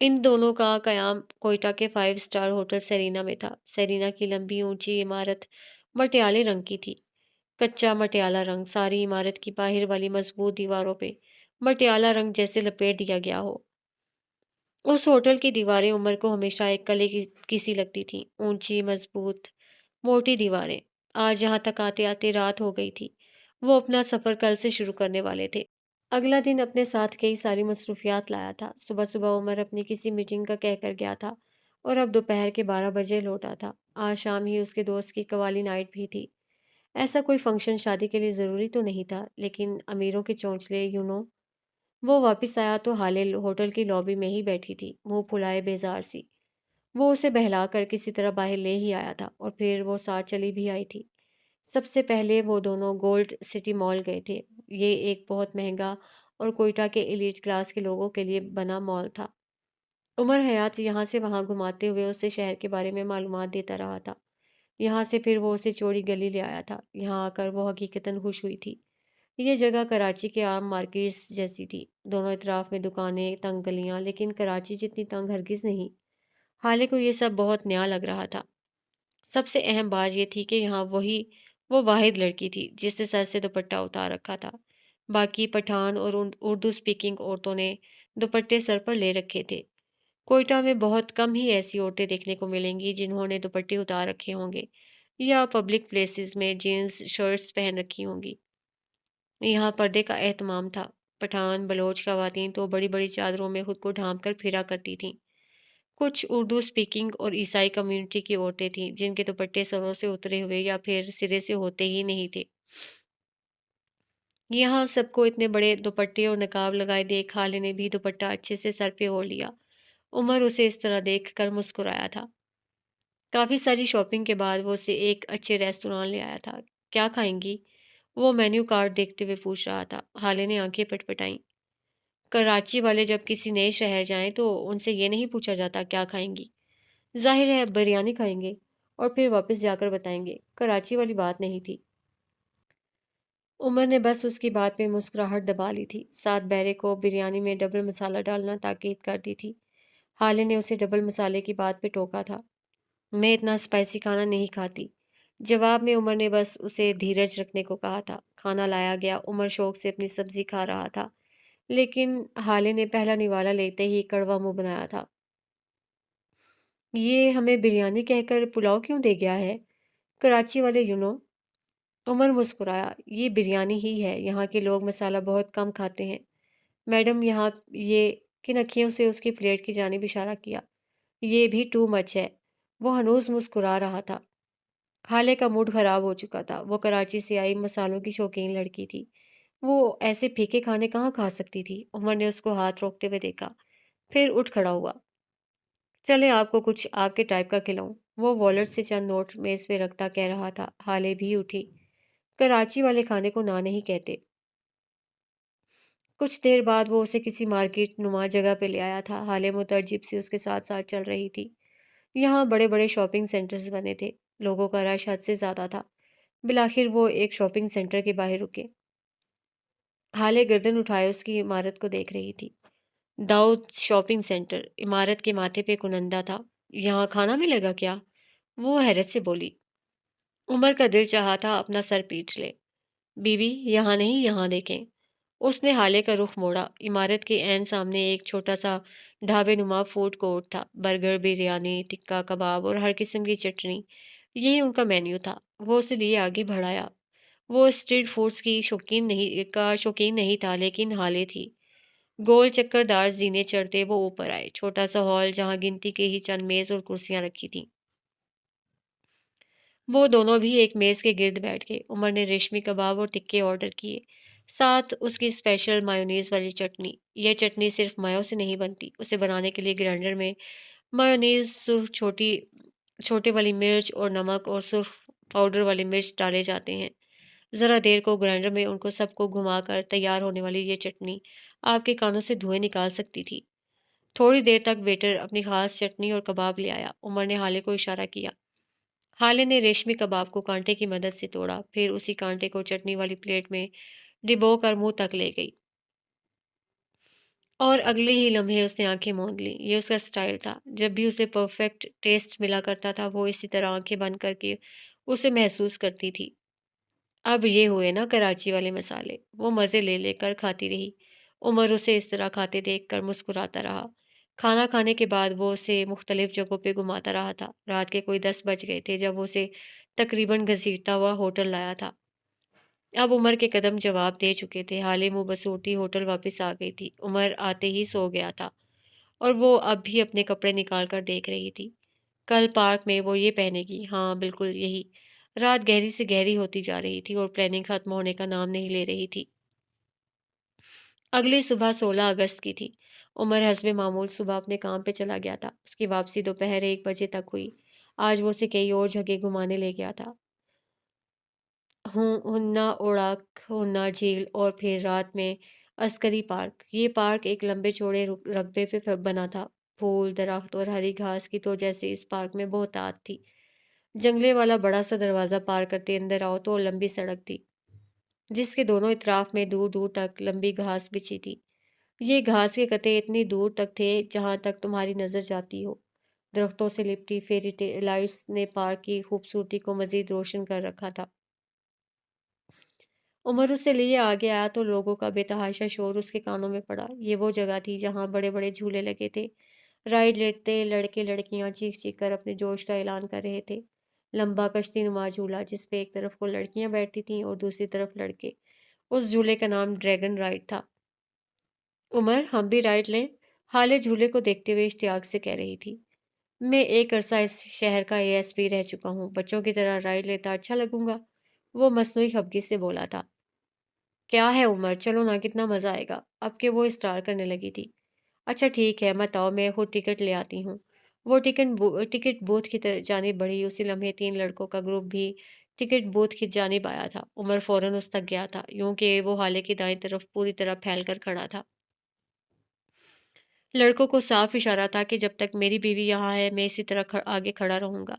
Speaker 1: ان دونوں کا قیام کوئٹہ کے 5 اسٹار ہوٹل سیرینا میں تھا۔ سیرینا کی لمبی اونچی عمارت مٹیالے رنگ کی تھی، کچا مٹیالہ رنگ، ساری عمارت کی باہر والی مضبوط دیواروں پہ مٹیالہ رنگ جیسے لپیٹ دیا گیا ہو۔ اس ہوٹل کی دیواریں عمر کو ہمیشہ ایک کلے کی سی لگتی تھیں، اونچی مضبوط موٹی دیواریں۔ آج یہاں تک آتے آتے رات ہو گئی تھی۔ وہ اپنا سفر کل سے شروع کرنے والے تھے۔ اگلا دن اپنے ساتھ کئی ساری مصروفیات لایا تھا۔ صبح صبح عمر اپنی کسی میٹنگ کا کہہ کر گیا تھا اور اب دوپہر کے 12 بجے لوٹا تھا۔ آج شام ہی اس کے دوست کی قوالی نائٹ بھی تھی۔ ایسا کوئی فنکشن شادی کے لیے ضروری تو نہیں تھا، لیکن امیروں کے چونچلے وہ واپس آیا تو حالے ہوٹل کی لابی میں ہی بیٹھی تھی، منہ پھلائے بیزار سی۔ وہ اسے بہلا کر کسی طرح باہر لے ہی آیا تھا اور پھر وہ ساتھ چلی بھی آئی تھی۔ سب سے پہلے وہ دونوں گولڈ سٹی مال گئے تھے۔ یہ ایک بہت مہنگا اور کوئٹہ کے ایلیٹ کلاس کے لوگوں کے لیے بنا مال تھا۔ عمر حیات یہاں سے وہاں گھماتے ہوئے اسے شہر کے بارے میں معلومات دیتا رہا تھا۔ یہاں سے پھر وہ اسے چوڑی گلی لے آیا تھا۔ یہاں آ کر وہ حقیقتاً خوش ہوئی تھی۔ یہ جگہ کراچی کے عام مارکیٹس جیسی تھی، دونوں اطراف میں دکانیں، تنگ گلیاں، لیکن کراچی جتنی تنگ ہرگز نہیں۔ حالے کو یہ سب بہت نیا لگ رہا تھا۔ سب سے اہم بات یہ تھی کہ یہاں وہ واحد لڑکی تھی جس نے سر سے دوپٹہ اتار رکھا تھا۔ باقی پٹھان اور اردو سپیکنگ عورتوں نے دوپٹے سر پر لے رکھے تھے۔ کوئٹہ میں بہت کم ہی ایسی عورتیں دیکھنے کو ملیں گی جنہوں نے دوپٹے اتار رکھے ہوں گے یا پبلک پلیسز میں جینز شرٹس پہن رکھی ہوں گی۔ یہاں پردے کا اہتمام تھا۔ پٹھان بلوچ خواتین تو بڑی بڑی چادروں میں خود کو ڈھانپ کر پھرا کرتی تھیں۔ کچھ اردو سپیکنگ اور عیسائی کمیونٹی کی عورتیں تھیں جن کے دوپٹے سروں سے اترے ہوئے یا پھر سرے سے ہوتے ہی نہیں تھے۔ یہاں سب کو اتنے بڑے دوپٹے اور نقاب لگائے دیکھ خالے نے بھی دوپٹہ اچھے سے سر پہ اوڑھ لیا۔ عمر اسے اس طرح دیکھ کر مسکرایا تھا۔ کافی ساری شاپنگ کے بعد وہ اسے ایک اچھے ریستوران لے آیا تھا۔ کیا کھائیں گی؟ وہ مینیو کارڈ دیکھتے ہوئے پوچھ رہا تھا۔ حالے نے آنکھیں پٹپٹائیں۔ کراچی والے جب کسی نئے شہر جائیں تو ان سے یہ نہیں پوچھا جاتا کیا کھائیں گی۔ ظاہر ہے بریانی کھائیں گے اور پھر واپس جا کر بتائیں گے۔ کراچی والی بات نہیں تھی۔ عمر نے بس اس کی بات میں مسکراہٹ دبا لی تھی، ساتھ بیرے کو بریانی میں ڈبل مسالہ ڈالنا تاکید کر دی تھی۔ حالے نے اسے ڈبل مسالے کی بات پہ ٹوکا تھا۔ میں اتنا اسپائسی کھانا نہیں کھاتی۔ جواب میں عمر نے بس اسے دھیرج رکھنے کو کہا تھا۔ کھانا لایا گیا۔ عمر شوق سے اپنی سبزی کھا رہا تھا، لیکن حالے نے پہلا نوالا لیتے ہی کڑوا منہ بنایا تھا۔ یہ ہمیں بریانی کہہ کر پلاؤ کیوں دے گیا ہے؟ کراچی والے عمر مسکرایا۔ یہ بریانی ہی ہے، یہاں کے لوگ مسالہ بہت کم کھاتے ہیں میڈم۔ یہاں یہ کن اکھیوں سے اس کی پلیٹ کی جانب اشارہ کیا۔ یہ بھی ٹو مچ ہے۔ وہ ہنوز مسکرا رہا تھا۔ حالے کا موڈ خراب ہو چکا تھا۔ وہ کراچی سے آئی مسالوں کی شوقین لڑکی تھی، وہ ایسے پھیکے کھانے کہاں کھا سکتی تھی؟ عمر نے اس کو ہاتھ روکتے ہوئے دیکھا، پھر اٹھ کھڑا ہوا۔ چلیں آپ کو کچھ آپ کے ٹائپ کا کھلاؤں؟ وہ والٹ سے چند نوٹ میز پہ رکھتا کہہ رہا تھا۔ حالے بھی اٹھی۔ کراچی والے کھانے کو نہ نہیں کہتے۔ کچھ دیر بعد وہ اسے کسی مارکیٹ نما جگہ پہ لے آیا تھا۔ حالے متعجب سی اس کے ساتھ ساتھ چل رہی تھی۔ یہاں بڑے بڑے شاپنگ سینٹرز بنے تھے، لوگوں کا رش حد سے زیادہ تھا۔ بالآخر وہ ایک شاپنگ سینٹر کے باہر رکے۔ حالے گردن اٹھائے اس کی عمارت کو دیکھ رہی تھی۔ داؤد شاپنگ سینٹر، عمارت کے ماتھے پہ کنندہ تھا۔ یہاں کھانا ملے گا کیا؟ وہ حیرت سے بولی۔ عمر کا دل چاہا تھا اپنا سر پیٹ لے۔ بیوی یہاں نہیں، یہاں دیکھیں۔ اس نے حالے کا رخ موڑا۔ عمارت کے عین سامنے ایک چھوٹا سا ڈھابے نما فوڈ کورٹ تھا۔ برگر، بریانی، ٹکا کباب اور ہر قسم کی چٹنی، یہی ان کا مینیو تھا۔ وہ اسے لیے آگے بڑھایا۔ وہ اسٹریٹ فوڈز کی شوقین نہیں تھا، لیکن حالے تھی۔ گول چکر دار زینے چڑھتے وہ اوپر آئے۔ چھوٹا سا ہال جہاں گنتی کے ہی چند میز اور کرسیاں رکھی تھیں۔ وہ دونوں بھی ایک میز کے گرد بیٹھ گئے۔ عمر نے ریشمی کباب اور ٹکے آرڈر کیے، ساتھ اس کی اسپیشل مایونیز والی چٹنی۔ یہ چٹنی صرف مایو سے نہیں بنتی، اسے بنانے کے لیے گرائنڈر میں مایونیز، سرخ چھوٹے والی مرچ اور نمک اور سرخ پاؤڈر والی مرچ ڈالے جاتے ہیں۔ ذرا دیر کو گرائنڈر میں ان کو سب کو گھما کر تیار ہونے والی یہ چٹنی آپ کے کانوں سے دھوئیں نکال سکتی تھی۔ تھوڑی دیر تک ویٹر اپنی خاص چٹنی اور کباب لے آیا۔ عمر نے حالے کو اشارہ کیا۔ حالے نے ریشمی کباب کو کانٹے کی مدد سے توڑا، پھر اسی کانٹے کو چٹنی والی پلیٹ میں ڈبو کر منہ تک لے گئی اور اگلے ہی لمحے اس نے آنکھیں موند لیں۔ یہ اس کا سٹائل تھا، جب بھی اسے پرفیکٹ ٹیسٹ ملا کرتا تھا وہ اسی طرح آنکھیں بند کر کے اسے محسوس کرتی تھی۔ اب یہ ہوئے نا کراچی والے مسالے، وہ مزے لے لے کر کھاتی رہی۔ عمر اسے اس طرح کھاتے دیکھ کر مسکراتا رہا۔ کھانا کھانے کے بعد وہ اسے مختلف جگہوں پہ گھماتا رہا تھا۔ رات کے کوئی 10 بج گئے تھے جب وہ اسے تقریباً گھسیٹتا ہوا ہوٹل لایا تھا۔ اب عمر کے قدم جواب دے چکے تھے۔ حالے منہ بسوڑتی ہوٹل واپس آ گئی تھی۔ عمر آتے ہی سو گیا تھا اور وہ اب بھی اپنے کپڑے نکال کر دیکھ رہی تھی۔ کل پارک میں وہ یہ پہنے گی، ہاں بالکل یہی۔ رات گہری سے گہری ہوتی جا رہی تھی اور پلاننگ ختم ہونے کا نام نہیں لے رہی تھی۔ اگلی صبح 16 اگست کی تھی۔ عمر حسب معمول صبح اپنے کام پہ چلا گیا تھا۔ اس کی واپسی دوپہر 1 بجے تک ہوئی۔ آج وہ اسے کئی اور جگہ گھمانے لے گیا تھا، ہننا اوڑاک، ہننا جھیل اور پھر رات میں عسکری پارک۔ یہ پارک ایک لمبے چوڑے رقبے پہ بنا تھا۔ پھول، درخت اور ہری گھاس کی تو جیسے اس پارک میں بہتات تھی۔ جنگلے والا بڑا سا دروازہ پار کرتے اندر آؤ تو لمبی سڑک تھی جس کے دونوں اطراف میں دور دور تک لمبی گھاس بچھی تھی۔ یہ گھاس کے قطعے اتنی دور تک تھے جہاں تک تمہاری نظر جاتی ہو۔ درختوں سے لپٹی فیری لائٹس نے پارک کی خوبصورتی کو مزید روشن کر رکھا تھا۔ عمر اس سے لیے آگے آیا تو لوگوں کا بے تحاشا شور اس کے کانوں میں پڑا۔ یہ وہ جگہ تھی جہاں بڑے بڑے جھولے لگے تھے۔ رائڈ لیتے لڑکے لڑکیاں چیخ چیخ کر اپنے جوش کا اعلان کر رہے تھے۔ لمبا کشتی نما جھولا جس پہ ایک طرف کو لڑکیاں بیٹھتی تھیں اور دوسری طرف لڑکے، اس جھولے کا نام ڈریگن رائڈ تھا۔ عمر، ہم بھی رائڈ لیں؟ حالے جھولے کو دیکھتے ہوئے اشتیاق سے کہہ رہی تھی۔ میں ایک عرصہ اس شہر کا ASP رہ چکا ہوں، بچوں کی طرح رائڈ لیتا اچھا لگوں گا، وہ مصنوعی خفگی سے بولا تھا۔ کیا ہے عمر، چلو نا، کتنا مزہ آئے گا، اب کہ وہ اسٹار کرنے لگی تھی۔ اچھا ٹھیک ہے، مت آؤ، میں خود ٹکٹ لے آتی ہوں۔ وہ ٹکٹ بوتھ کی جانب بڑھی۔ اسی لمحے 3 لڑکوں کا گروپ بھی ٹکٹ بوتھ کی جانب آیا تھا۔ عمر فوراً اس تک گیا تھا، یوں کہ وہ حالے کی دائیں طرف پوری طرح پھیل کر کھڑا تھا۔ لڑکوں کو صاف اشارہ تھا کہ جب تک میری بیوی یہاں ہے میں اسی طرح آگے کھڑا رہوں گا۔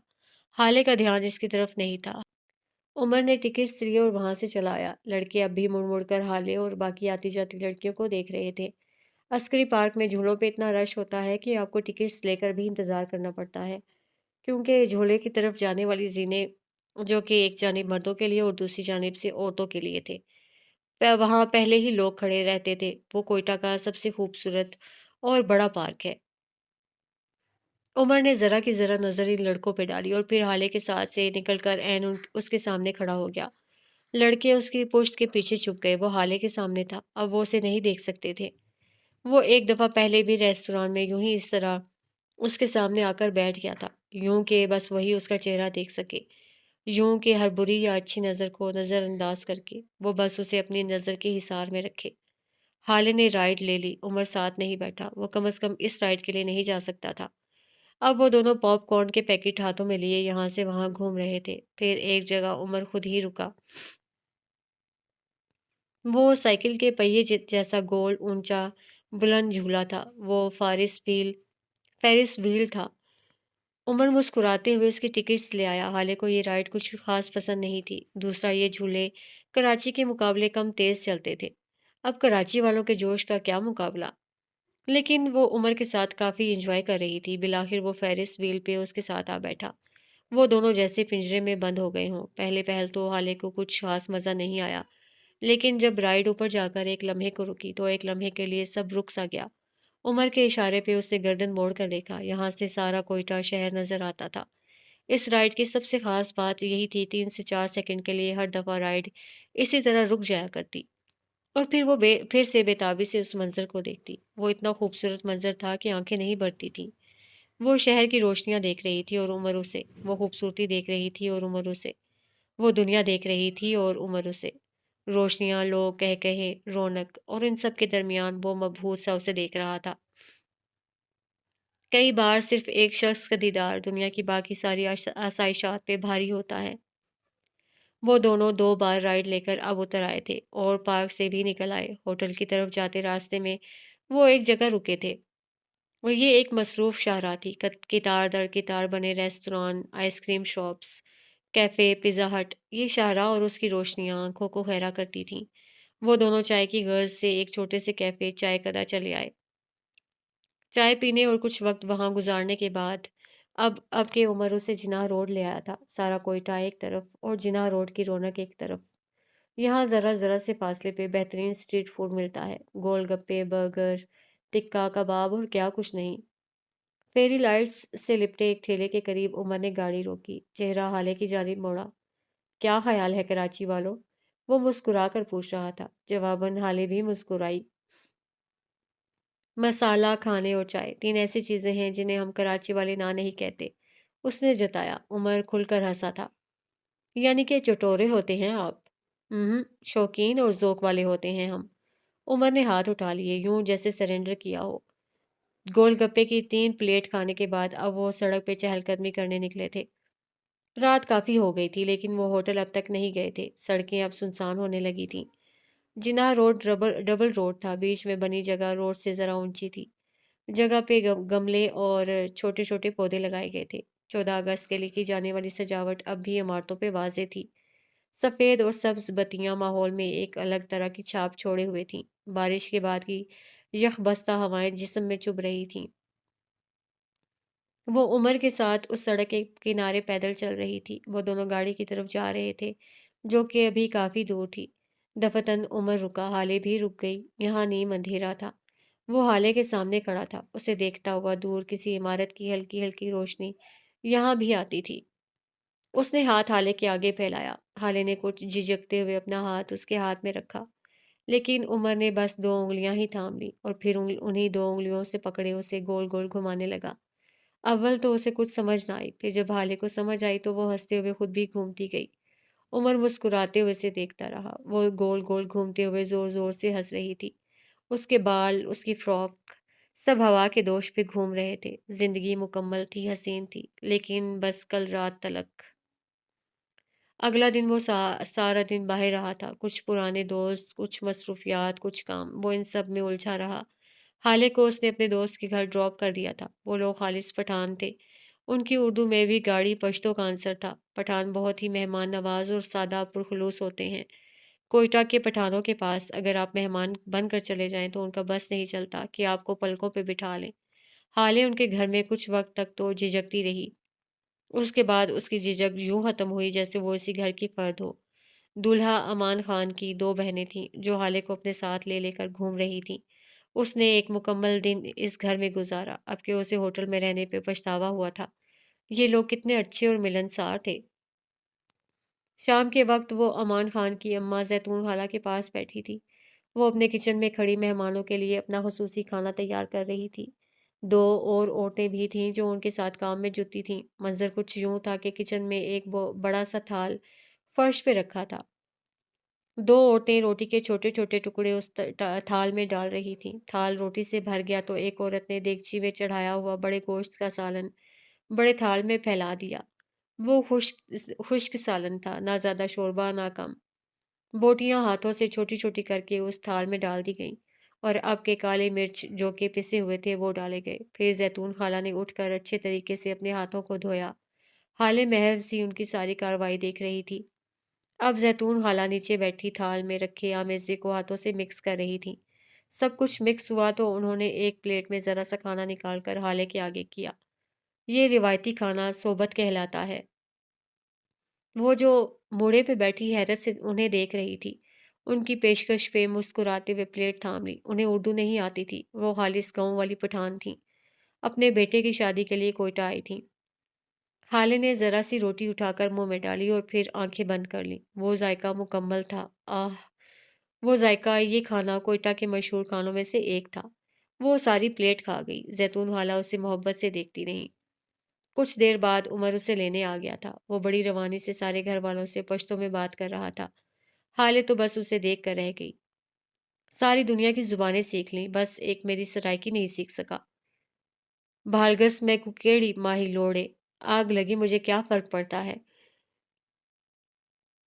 Speaker 1: حالے کا دھیان اس کی طرف نہیں تھا۔ عمر نے ٹکٹس لیے اور وہاں سے چلا آیا۔ لڑکے اب بھی مڑ مڑ کر حالے اور باقی آتی جاتی لڑکیوں کو دیکھ رہے تھے۔ عسکری پارک میں جھولوں پہ اتنا رش ہوتا ہے کہ آپ کو ٹکٹس لے کر بھی انتظار کرنا پڑتا ہے، کیونکہ جھولے کی طرف جانے والی زینے، جو کہ ایک جانب مردوں کے لیے اور دوسری جانب سے عورتوں کے لیے تھے، وہاں پہلے ہی لوگ کھڑے رہتے تھے۔ وہ کوئٹہ کا سب سے خوبصورت اور بڑا پارک ہے۔ عمر نے ذرا کی ذرا نظر ان لڑکوں پہ ڈالی اور پھر حالے کے ساتھ سے نکل کر اس کے سامنے کھڑا ہو گیا۔ لڑکے اس کی پشت کے پیچھے چھپ گئے۔ وہ حالے کے سامنے تھا، اب وہ اسے نہیں دیکھ سکتے تھے۔ وہ ایک دفعہ پہلے بھی ریستوران میں یوں ہی اس طرح اس کے سامنے آ کر بیٹھ گیا تھا، یوں کہ بس وہی اس کا چہرہ دیکھ سکے، یوں کہ ہر بری یا اچھی نظر کو نظر انداز کر کے وہ بس اسے اپنی نظر کے حصار میں رکھے۔ حالے نے رائڈ لے لی، عمر ساتھ نہیں بیٹھا۔ وہ کم از کم اس رائڈ کے لیے نہیں جا سکتا تھا۔ اب وہ دونوں پاپ کارن کے پیکٹ ہاتھوں میں لیے یہاں سے وہاں گھوم رہے تھے۔ پھر ایک جگہ عمر خود ہی رکا۔ وہ سائیکل کے پہیے جیسا گول، اونچا، بلند جھولا تھا۔ وہ فیرس وہیل تھا۔ عمر مسکراتے ہوئے اس کی ٹکٹس لے آیا۔ حالے کو یہ رائڈ کچھ خاص پسند نہیں تھی۔ دوسرا، یہ جھولے کراچی کے مقابلے کم تیز چلتے تھے۔ اب کراچی والوں کے جوش کا کیا مقابلہ! لیکن وہ عمر کے ساتھ کافی انجوائے کر رہی تھی۔ بالآخر وہ فیرس وہیل پہ اس کے ساتھ آ بیٹھا۔ وہ دونوں جیسے پنجرے میں بند ہو گئے ہوں۔ پہلے پہل تو حالے کو کچھ خاص مزہ نہیں آیا، لیکن جب رائڈ اوپر جا کر ایک لمحے کو رکی تو ایک لمحے کے لیے سب رک سا گیا۔ عمر کے اشارے پہ اسے گردن موڑ کر دیکھا۔ یہاں سے سارا کوئٹہ شہر نظر آتا تھا۔ اس رائڈ کی سب سے خاص بات یہی تھی، 3 سے 4 سیکنڈ کے لیے ہر دفعہ رائڈ اسی طرح رک جایا کرتی اور پھر وہ پھر سے بے تابی سے اس منظر کو دیکھتی۔ وہ اتنا خوبصورت منظر تھا کہ آنکھیں نہیں بھرتی تھیں۔ وہ شہر کی روشنیاں دیکھ رہی تھی اور عمر اسے، وہ خوبصورتی دیکھ رہی تھی اور عمر اسے، وہ دنیا دیکھ رہی تھی اور عمر اسے، روشنیاں، لوگ، کہے، رونق، اور ان سب کے درمیان وہ مبہوت سا اسے دیکھ رہا تھا۔ کئی بار صرف ایک شخص کا دیدار دنیا کی باقی ساری آسائشات پہ بھاری ہوتا ہے۔ وہ دونوں 2 بار رائڈ لے کر اب اتر آئے تھے اور پارک سے بھی نکل آئے۔ ہوٹل کی طرف جاتے راستے میں وہ ایک جگہ رکے تھے، اور یہ ایک مصروف شاہراہ تھی، قطار در قطار بنے restaurant, ice cream shops, cafe, Pizza Hut. یہ شاہراہ اور اس کی روشنیاں آنکھوں کو خیرہ کرتی تھیں۔ وہ دونوں چائے کی غرض سے ایک چھوٹے سے کیفے چائے کدا چلے آئے۔ چائے پینے اور کچھ وقت وہاں گزارنے کے بعد اب کے عمر اسے جناح روڈ لے آیا تھا۔ سارا کوئٹہ ایک طرف اور جناح روڈ کی رونق ایک طرف۔ یہاں ذرا ذرا سے فاصلے پہ بہترین اسٹریٹ فوڈ ملتا ہے، گول گپے، برگر، ٹکا کباب اور کیا کچھ نہیں۔ فیری لائٹس سے لپٹے ایک ٹھیلے کے قریب عمر نے گاڑی روکی، چہرہ حالے کی جانب موڑا۔ کیا خیال ہے کراچی والوں؟ وہ مسکرا کر پوچھ رہا تھا۔ جواباً حالے بھی مسکرائی۔ مسالہ، کھانے اور چائے، 3 ایسی چیزیں ہیں جنہیں ہم کراچی والے نہ نہیں کہتے، اس نے جتایا۔ عمر کھل کر ہنسا تھا۔ یعنی کہ چٹورے ہوتے ہیں آپ؟ شوقین اور ذوق والے ہوتے ہیں ہم۔ عمر نے ہاتھ اٹھا لیے، یوں جیسے سرنڈر کیا ہو۔ گول گپے کی 3 پلیٹ کھانے کے بعد اب وہ سڑک پہ چہل قدمی کرنے نکلے تھے۔ رات کافی ہو گئی تھی، لیکن وہ ہوٹل اب تک نہیں گئے تھے۔ سڑکیں اب سنسان ہونے لگی تھیں۔ جناح روڈ ڈبل روڈ تھا، بیچ میں بنی جگہ روڈ سے ذرا اونچی تھی۔ جگہ پہ گملے اور چھوٹے چھوٹے پودے لگائے گئے تھے۔ 14 اگست کے لیے کی جانے والی سجاوٹ اب بھی عمارتوں پہ واضح تھی۔ سفید اور سبز بتیاں ماحول میں ایک الگ طرح کی چھاپ چھوڑے ہوئے تھیں۔ بارش کے بعد کی یخ بستہ ہوائیں جسم میں چبھ رہی تھیں۔ وہ عمر کے ساتھ اس سڑک کے کنارے پیدل چل رہی تھی۔ وہ دونوں گاڑی کی طرف جا رہے تھے، جو کہ ابھی کافی دور تھی۔ دفتن عمر رکا، حالے بھی رک گئی۔ یہاں نیم اندھیرا تھا۔ وہ حالے کے سامنے کھڑا تھا، اسے دیکھتا ہوا۔ دور کسی عمارت کی ہلکی ہلکی روشنی یہاں بھی آتی تھی۔ اس نے ہاتھ حالے کے آگے پھیلایا۔ حالے نے کچھ جھجکتے ہوئے اپنا ہاتھ اس کے ہاتھ میں رکھا، لیکن عمر نے بس 2 انگلیاں ہی تھام لی اور پھر انہی 2 انگلیوں سے پکڑے اسے گول گول گھمانے لگا۔ اول تو اسے کچھ سمجھ نہ آئی، پھر جب حالے کو سمجھ آئی تو وہ ہنستے ہوئے خود بھی گھومتی گئی۔ عمر مسکراتے ہوئے اسے دیکھتا رہا۔ وہ گول گول گھومتے ہوئے زور زور سے ہنس رہی تھی۔ اس کے بال، اس کی فراک، سب ہوا کے دوش پہ گھوم رہے تھے۔ زندگی مکمل تھی، حسین تھی، لیکن بس کل رات تلک۔ اگلا دن وہ سارا دن باہر رہا تھا۔ کچھ پرانے دوست، کچھ مصروفیات، کچھ کام، وہ ان سب میں الجھا رہا۔ حالے کو اس نے اپنے دوست کے گھر ڈراپ کر دیا تھا۔ وہ لوگ خالص پٹھان تھے۔ ان کی اردو میں بھی گاڑی پشتو کا عنصر تھا۔ پٹھان بہت ہی مہمان نواز اور سادہ پرخلوص ہوتے ہیں۔ کوئٹہ کے پٹھانوں کے پاس اگر آپ مہمان بن کر چلے جائیں تو ان کا بس نہیں چلتا کہ آپ کو پلکوں پہ بٹھا لیں۔ حالے ان کے گھر میں کچھ وقت تک تو جھجکتی رہی۔ اس کے بعد اس کی جھجک یوں ختم ہوئی جیسے وہ اسی گھر کی فرد ہو۔ دولہا امان خان کی 2 بہنیں تھیں جو حالے کو اپنے ساتھ لے لے کر گھوم رہی تھیں۔ اس نے ایک مکمل دن اس گھر میں گزارا، اب کہ اسے ہوٹل میں رہنے پہ پچھتاوا ہوا تھا۔ یہ لوگ کتنے اچھے اور ملنسار تھے۔ شام کے وقت وہ امان خان کی اماں زیتون خالہ کے پاس بیٹھی تھی۔ وہ اپنے کچن میں کھڑی مہمانوں کے لیے اپنا خصوصی کھانا تیار کر رہی تھی۔ 2 اور عورتیں بھی تھیں جو ان کے ساتھ کام میں جٹی تھیں۔ منظر کچھ یوں تھا کہ کچن میں ایک بڑا سا تھال فرش پہ رکھا تھا۔ 2 عورتیں روٹی کے چھوٹے چھوٹے ٹکڑے اس تھال میں ڈال رہی تھیں۔ تھال روٹی سے بھر گیا تو ایک عورت نے دیگچی میں چڑھایا ہوا بڑے گوشت کا سالن بڑے تھال میں پھیلا دیا۔ وہ خشک سالن تھا، نہ زیادہ شوربا نہ کم۔ بوٹیاں ہاتھوں سے چھوٹی چھوٹی کر کے اس تھال میں ڈال دی گئیں، اور اب کے کالے مرچ جو کہ پسے ہوئے تھے وہ ڈالے گئے۔ پھر زیتون خالہ نے اٹھ کر اچھے طریقے سے اپنے ہاتھوں کو دھویا۔ حالے محو سی ان کی ساری کارروائی دیکھ رہی تھی۔ اب زیتون خالہ نیچے بیٹھی تھال میں رکھے آمیزے کو ہاتھوں سے مکس کر رہی تھیں۔ سب کچھ مکس ہوا تو انہوں نے ایک پلیٹ میں ذرا سا کھانا نکال کر حالے کے آگے کیا۔ یہ روایتی کھانا صوبت کہلاتا ہے۔ وہ جو موڑے پہ بیٹھی حیرت سے انہیں دیکھ رہی تھی، ان کی پیشکش پہ مسکراتے ہوئے پلیٹ تھام لی۔ انہیں اردو نہیں آتی تھی، وہ خالص گاؤں والی پٹھان تھیں، اپنے بیٹے کی شادی کے لیے کوئٹہ آئی تھیں۔ حالے نے ذرا سی روٹی اٹھا کر منہ میں ڈالی اور پھر آنکھیں بند کر لیں۔ وہ ذائقہ مکمل تھا۔ آہ، وہ ذائقہ، یہ کھانا کوئٹہ کے مشہور کھانوں میں سے ایک تھا۔ وہ ساری پلیٹ کھا گئی۔ زیتون حالہ اسے محبت سے دیکھتی رہیں۔ کچھ دیر بعد عمر اسے لینے آ گیا تھا۔ وہ بڑی روانی سے سارے گھر والوں سے پشتو میں بات کر رہا تھا۔ حالے تو بس اسے دیکھ کر رہ گئی۔ ساری دنیا کی زبانیں سیکھ لیں، بس ایک میری سرائکی نہیں سیکھ سکا۔ بھالگس میں ککیڑی ماہی لوڑے، آگ لگی مجھے کیا فرق پڑتا ہے۔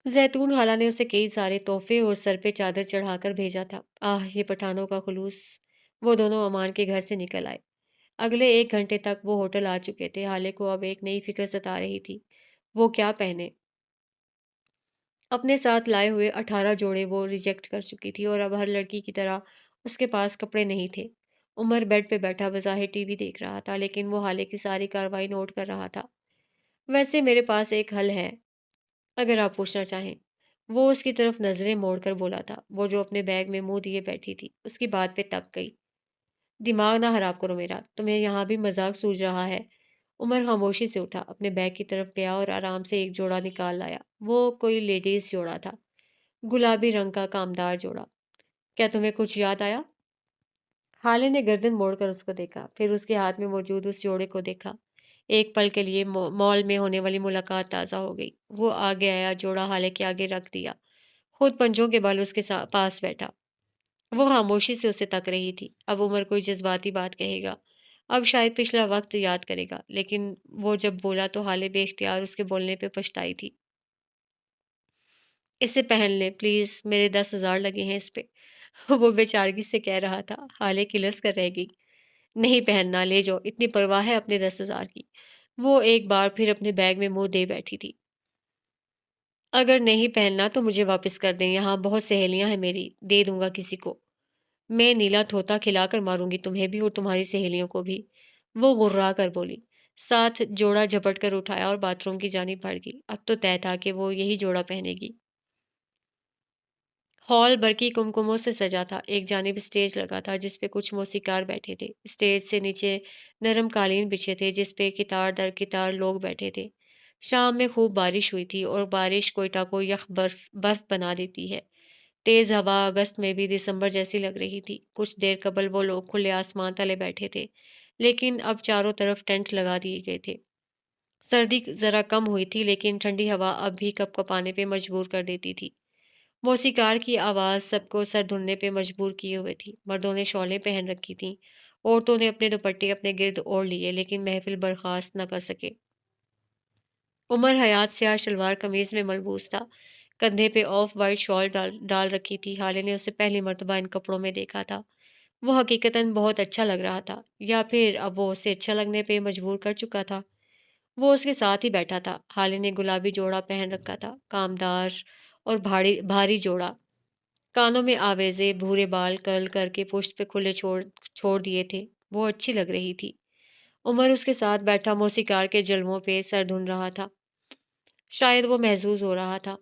Speaker 1: زیتون خالہ نے اسے کئی سارے تحفے اور سر پہ چادر چڑھا کر بھیجا تھا۔ یہ پٹھانوں کا خلوص۔ وہ دونوں امان کے گھر سے نکل آئے۔ اگلے 1 گھنٹے تک وہ ہوٹل آ چکے تھے۔ حالے کو اب ایک نئی فکر ستا رہی تھی۔ وہ کیا پہنے؟ اپنے ساتھ لائے ہوئے 18 جوڑے وہ ریجیکٹ کر چکی تھی اور اب ہر لڑکی کی طرح اس کے پاس کپڑے نہیں تھے۔ عمر بیڈ پہ بیٹھا بظاہر ٹی وی دیکھ رہا تھا، لیکن وہ حالے کی ساری کارروائی نوٹ کر رہا تھا۔ ویسے میرے پاس ایک حل ہے، اگر آپ پوچھنا چاہیں۔ وہ اس کی طرف نظریں موڑ کر بولا تھا۔ وہ جو اپنے بیگ میں منہ دیے بیٹھی تھی، اس کی بات پہ تپ گئی۔ دماغ نہ خراب کرو میرا، تمہیں یہاں بھی مذاق سوج رہا ہے۔ عمر خاموشی سے اٹھا، اپنے بیگ کی طرف گیا اور آرام سے ایک جوڑا نکال لایا۔ وہ کوئی لیڈیز جوڑا تھا، گلابی رنگ کا کامدار جوڑا۔ کیا تمہیں کچھ یاد آیا؟ حالے نے گردن موڑ کر اس کو دیکھا، پھر اس کے ہاتھ میں موجود اس جوڑے کو دیکھا۔ ایک پل کے لیے مال میں ہونے والی ملاقات تازہ ہو گئی۔ وہ آگے آیا، جوڑا حالے کے آگے رکھ دیا، خود پنجوں کے بل اس کے پاس بیٹھا۔ وہ خاموشی سے اسے تک رہی تھی۔ اب عمر کوئی جذباتی بات کہے گا، اب شاید پچھلا وقت یاد کرے گا، لیکن وہ جب بولا تو حالے بے اختیار اس کے بولنے پہ پچھتائی تھی۔ اسے پہن لیں پلیز، میرے 10,000 لگے ہیں اس پہ، وہ بے چارگی سے کہہ رہا تھا۔ حالے کلس کر رہ گئی۔ نہیں پہننا، لے جاؤ، اتنی پرواہ ہے اپنے 10,000 کی۔ وہ ایک بار پھر اپنے بیگ میں منہ دے بیٹھی تھی۔ اگر نہیں پہننا تو مجھے واپس کر دیں، یہاں بہت سہیلیاں ہیں میری، دے دوں گا کسی کو۔ میں نیلا طوطا کھلا کر ماروں گی تمہیں بھی اور تمہاری سہیلیوں کو بھی، وہ غرا کر بولی۔ ساتھ جوڑا جھپٹ کر اٹھایا اور باتھ روم کی جانب بڑھ گئی۔ اب تو طے تھا کہ وہ یہی جوڑا پہنے گی۔ ہال برقی کمکموں سے سجا تھا۔ ایک جانب اسٹیج لگا تھا جس پہ کچھ موسیقار بیٹھے تھے۔ اسٹیج سے نیچے نرم قالین بچھے تھے جس پہ قطار در قطار لوگ بیٹھے تھے۔ شام میں خوب بارش ہوئی تھی اور بارش کوئٹہ کو یخ برف بنا دیتی ہے۔ تیز ہوا اگست میں بھی دسمبر جیسی لگ رہی تھی۔ کچھ دیر قبل وہ لوگ کھلے آسمان تلے بیٹھے تھے، لیکن اب چاروں طرف ٹینٹ لگا دیے گئے تھے۔ سردی ذرا کم ہوئی تھی، لیکن ٹھنڈی ہوا اب بھی کپ کپانے پہ مجبور کر دیتی تھی۔ موسیقار کی آواز سب کو سر دھلنے پہ مجبور کیے ہوئے تھی۔ مردوں نے شالیں پہن رکھی تھیں، عورتوں نے اپنے دوپٹے اپنے گرد اوڑھ لیے، لیکن محفل برخاست نہ کر سکے۔ عمر حیات سیاہ شلوار قمیض میں ملبوس تھا، کندھے پہ آف وائٹ شال ڈال رکھی تھی۔ حالے نے اسے پہلی مرتبہ ان کپڑوں میں دیکھا تھا۔ وہ حقیقتاً بہت اچھا لگ رہا تھا، یا پھر اب وہ اسے اچھا لگنے پہ مجبور کر چکا تھا۔ وہ اس کے ساتھ ہی بیٹھا تھا۔ حالے نے گلابی جوڑا پہن رکھا تھا، کامدار اور بھاری جوڑا۔ کانوں میں آویزے، بھورے بال کرل کر کے پشت پہ کھلے چھوڑ دیے تھے۔ وہ اچھی لگ رہی تھی۔ عمر اس کے ساتھ بیٹھا موسیقار کے جلووں پہ سر دھن رہا تھا۔ شاید وہ محظوظ ہو رہا تھا۔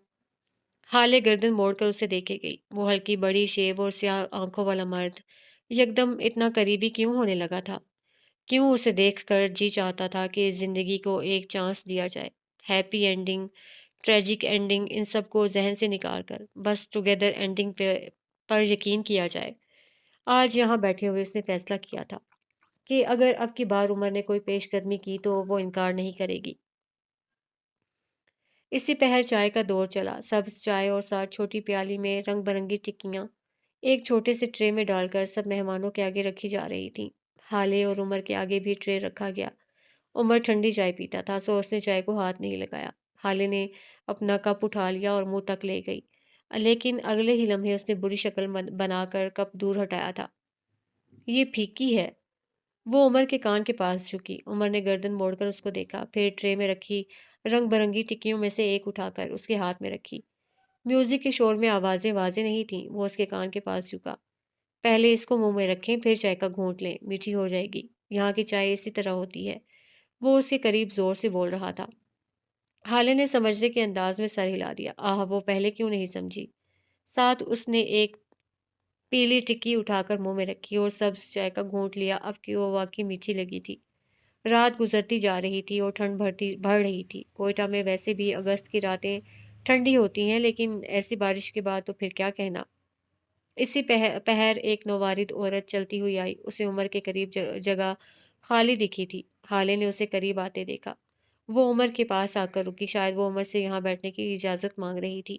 Speaker 1: حالے گردن موڑ کر اسے دیکھے گئی۔ وہ ہلکی بڑی شیب اور سیاہ آنکھوں والا مرد یکدم اتنا قریبی کیوں ہونے لگا تھا؟ کیوں اسے دیکھ کر جی چاہتا تھا کہ زندگی کو ایک چانس دیا جائے، ہیپی اینڈنگ، ٹریجک اینڈنگ، ان سب کو ذہن سے نکال کر بس ٹوگیدر اینڈنگ پر یقین کیا جائے۔ آج یہاں بیٹھے ہوئے اس نے فیصلہ کیا تھا کہ اگر اب کی بار عمر نے کوئی پیش قدمی کی تو وہ انکار نہیں کرے گی۔ اسی پہر چائے کا دور چلا، سبز چائے اور ساتھ چھوٹی پیالی میں رنگ برنگی ٹکیاں ایک چھوٹے سے ٹرے میں ڈال کر سب مہمانوں کے آگے رکھی جا رہی تھیں۔ حالے اور عمر کے آگے بھی ٹرے رکھا گیا۔ عمر ٹھنڈی چائے پیتا تھا، سو اس نے چائے کو ہاتھ نہیں لگایا۔ حالے نے اپنا کپ اٹھا لیا اور منہ تک لے گئی، لیکن اگلے ہی لمحے اس نے بری شکل بنا کر کپ دور ہٹایا تھا۔ یہ پھیکی ہے۔ وہ عمر کے کان کے پاس جھکی۔ عمر نے گردن موڑ کر اس کو دیکھا، پھر ٹرے میں رکھی رنگ برنگی ٹکیوں میں سے ایک اٹھا کر اس کے ہاتھ میں رکھی۔ میوزک کے شور میں آوازیں واضح نہیں تھیں۔ وہ اس کے کان کے پاس جھکا۔ پہلے اس کو منہ میں رکھیں، پھر چائے کا گھونٹ لیں، میٹھی ہو جائے گی۔ یہاں کی چائے اسی طرح ہوتی ہے۔ وہ اس کے قریب زور سے بول رہا تھا۔ حالے نے سمجھنے کے انداز میں سر ہلا دیا۔ وہ پہلے کیوں نہیں سمجھی؟ ساتھ اس نے ایک پیلی ٹکی اٹھا کر منہ میں رکھی اور سبز چائے کا گھونٹ لیا۔ اب کی وہ واقعی میٹھی لگی تھی۔ رات گزرتی جا رہی تھی اور ٹھنڈ بڑھ رہی تھی۔ کوئٹہ میں ویسے بھی اگست کی راتیں ٹھنڈی ہوتی ہیں، لیکن ایسی بارش کے بعد تو پھر کیا کہنا۔ اسی پہر ایک نوارد عورت چلتی ہوئی آئی۔ اسے عمر کے قریب جگہ خالی دکھی تھی۔ حالے نے اسے قریب آتے دیکھا۔ وہ عمر کے پاس آ کر رکی۔ شاید وہ عمر سے یہاں بیٹھنے کی اجازت مانگ رہی تھی۔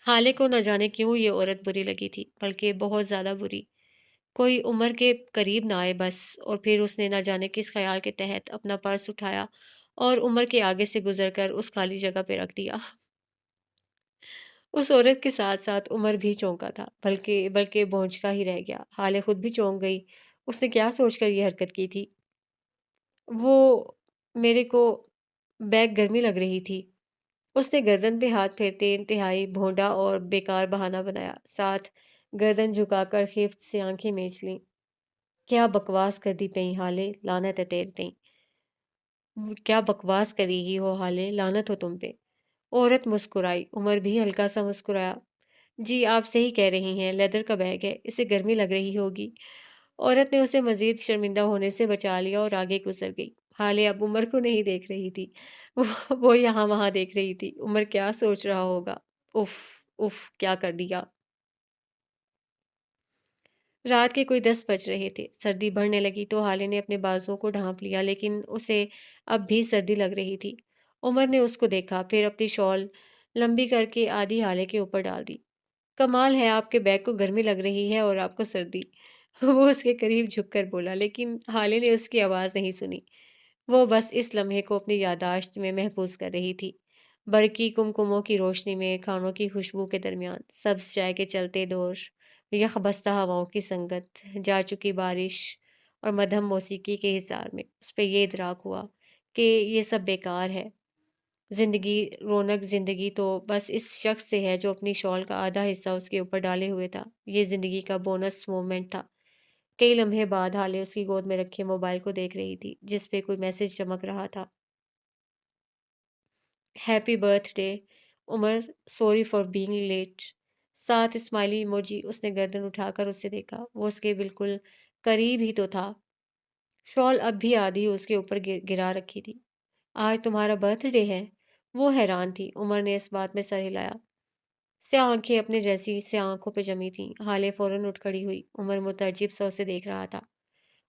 Speaker 1: حالے کو نہ جانے کیوں یہ عورت بری لگی تھی، بلکہ بہت زیادہ بری۔ کوئی عمر کے قریب نہ آئے بس۔ اور پھر اس نے نہ جانے کس خیال کے تحت اپنا پرس اٹھایا اور عمر کے آگے سے گزر کر اس خالی جگہ پہ رکھ دیا۔ اس عورت کے ساتھ ساتھ عمر بھی چونکا تھا، بلکہ بھونچکا ہی رہ گیا۔ حالے خود بھی چونک گئی۔ اس نے کیا سوچ کر یہ حرکت کی تھی؟ وہ میرے کو بیگ گرمی لگ رہی تھی۔ اس نے گردن پہ ہاتھ پھیرتے انتہائی بھونڈا اور بیکار بہانہ بنایا، ساتھ گردن جھکا کر خیفت سے آنکھیں میچ لیں۔ کیا بکواس کر دی پئی حالے، لعنت ہے تیرے تئیں۔ کیا بکواس کری ہی ہو حالے، لعنت ہو تم پہ۔ عورت مسکرائی۔ عمر بھی ہلکا سا مسکرایا۔ جی آپ صحیح کہہ رہی ہیں، لیدر کا بیگ ہے، اسے گرمی لگ رہی ہوگی۔ عورت نے اسے مزید شرمندہ ہونے سے بچا لیا اور آگے گزر گئی۔ حالے اب عمر کو نہیں دیکھ رہی تھی، وہ یہاں وہاں دیکھ رہی تھی۔ عمر کیا سوچ رہا ہوگا؟ اف اف کیا کر دیا۔ رات کے کوئی 10 بج رہے تھے۔ سردی بڑھنے لگی تو حالے نے اپنے بازوؤں کو ڈھانپ لیا، لیکن اسے اب بھی سردی لگ رہی تھی۔ عمر نے اس کو دیکھا، پھر اپنی شال لمبی کر کے آدھی حالے کے اوپر ڈال دی۔ کمال ہے، آپ کے بیگ کو گرمی لگ رہی ہے اور آپ کو سردی۔ وہ اس کے قریب جھک کر بولا، لیکن حالے نے اس کی آواز نہیں سنی۔ وہ بس اس لمحے کو اپنی یادداشت میں محفوظ کر رہی تھی۔ برقی کمکموں کی روشنی میں، کھانوں کی خوشبو کے درمیان، سبز چائے کے چلتے دور، یخ بستہ ہواؤں کی سنگت، جا چکی بارش اور مدھم موسیقی کے حصار میں اس پہ یہ ادراک ہوا کہ یہ سب بیکار ہے۔ زندگی تو بس اس شخص سے ہے جو اپنی شال کا آدھا حصہ اس کے اوپر ڈالے ہوئے تھا۔ یہ زندگی کا بونس مومنٹ تھا۔ کئی لمحے بعد حالے اس کی گود میں رکھے موبائل کو دیکھ رہی تھی، جس پہ کوئی میسج چمک رہا تھا۔ Happy birthday Umar, sorry for being late, ساتھ اسمائلی ایموجی۔ اس نے گردن اٹھا کر اسے دیکھا۔ وہ اس کے بالکل قریب ہی تو تھا۔ شال اب بھی آدھی اس کے اوپر گرا رکھی تھی۔ آج تمہارا برتھ ڈے ہے؟ وہ حیران تھی۔ عمر نے اس بات میں سر ہلایا۔ سیاہ آنکھیں اپنے جیسی سیاہ آنکھوں پہ جمی تھیں۔ حالے فوراً اٹھ کھڑی ہوئی۔ عمر متعجب سا اسے دیکھ رہا تھا۔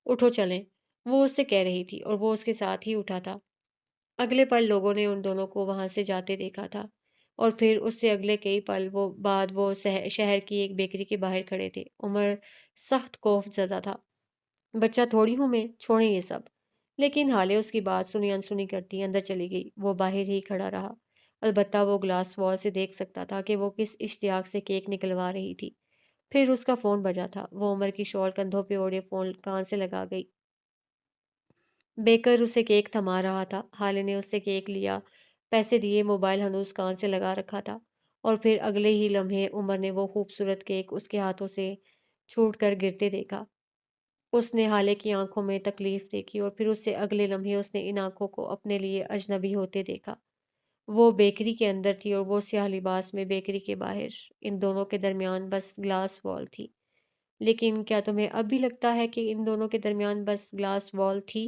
Speaker 1: اٹھو چلیں، وہ اس سے کہہ رہی تھی، اور وہ اس کے ساتھ ہی اٹھا تھا۔ اگلے پل لوگوں نے ان دونوں کو وہاں سے جاتے دیکھا تھا، اور پھر اس سے اگلے کئی پل بعد وہ شہر کی ایک بیکری کے باہر کھڑے تھے۔ عمر سخت خوف زدہ تھا۔ بچہ تھوڑی ہوں میں، چھوڑیں یہ سب۔ لیکن حالے اس کی بات سنی انسنی کرتی اندر چلی گئی۔ وہ باہر ہی کھڑا رہا۔ البتہ وہ گلاس وال سے دیکھ سکتا تھا کہ وہ کس اشتیاق سے کیک نکلوا رہی تھی۔ پھر اس کا فون بجا تھا۔ وہ عمر کی شال کندھوں پہ اوڑھے فون کان سے لگا گئی۔ بیکر اسے کیک تھما رہا تھا۔ حالے نے اس سے کیک لیا، پیسے دیے، موبائل ہنوز کان سے لگا رکھا تھا، اور پھر اگلے ہی لمحے عمر نے وہ خوبصورت کیک اس کے ہاتھوں سے چھوٹ کر گرتے دیکھا۔ اس نے حالے کی آنکھوں میں تکلیف دیکھی، اور پھر اس سے اگلے لمحے اس نے ان آنکھوں کو اپنے لیے اجنبی ہوتے دیکھا۔ وہ بیکری کے اندر تھی اور وہ سیاہ لباس میں بیکری کے باہر۔ ان دونوں کے درمیان بس گلاس وال تھی۔ لیکن کیا تمہیں اب بھی لگتا ہے کہ ان دونوں کے درمیان بس گلاس وال تھی؟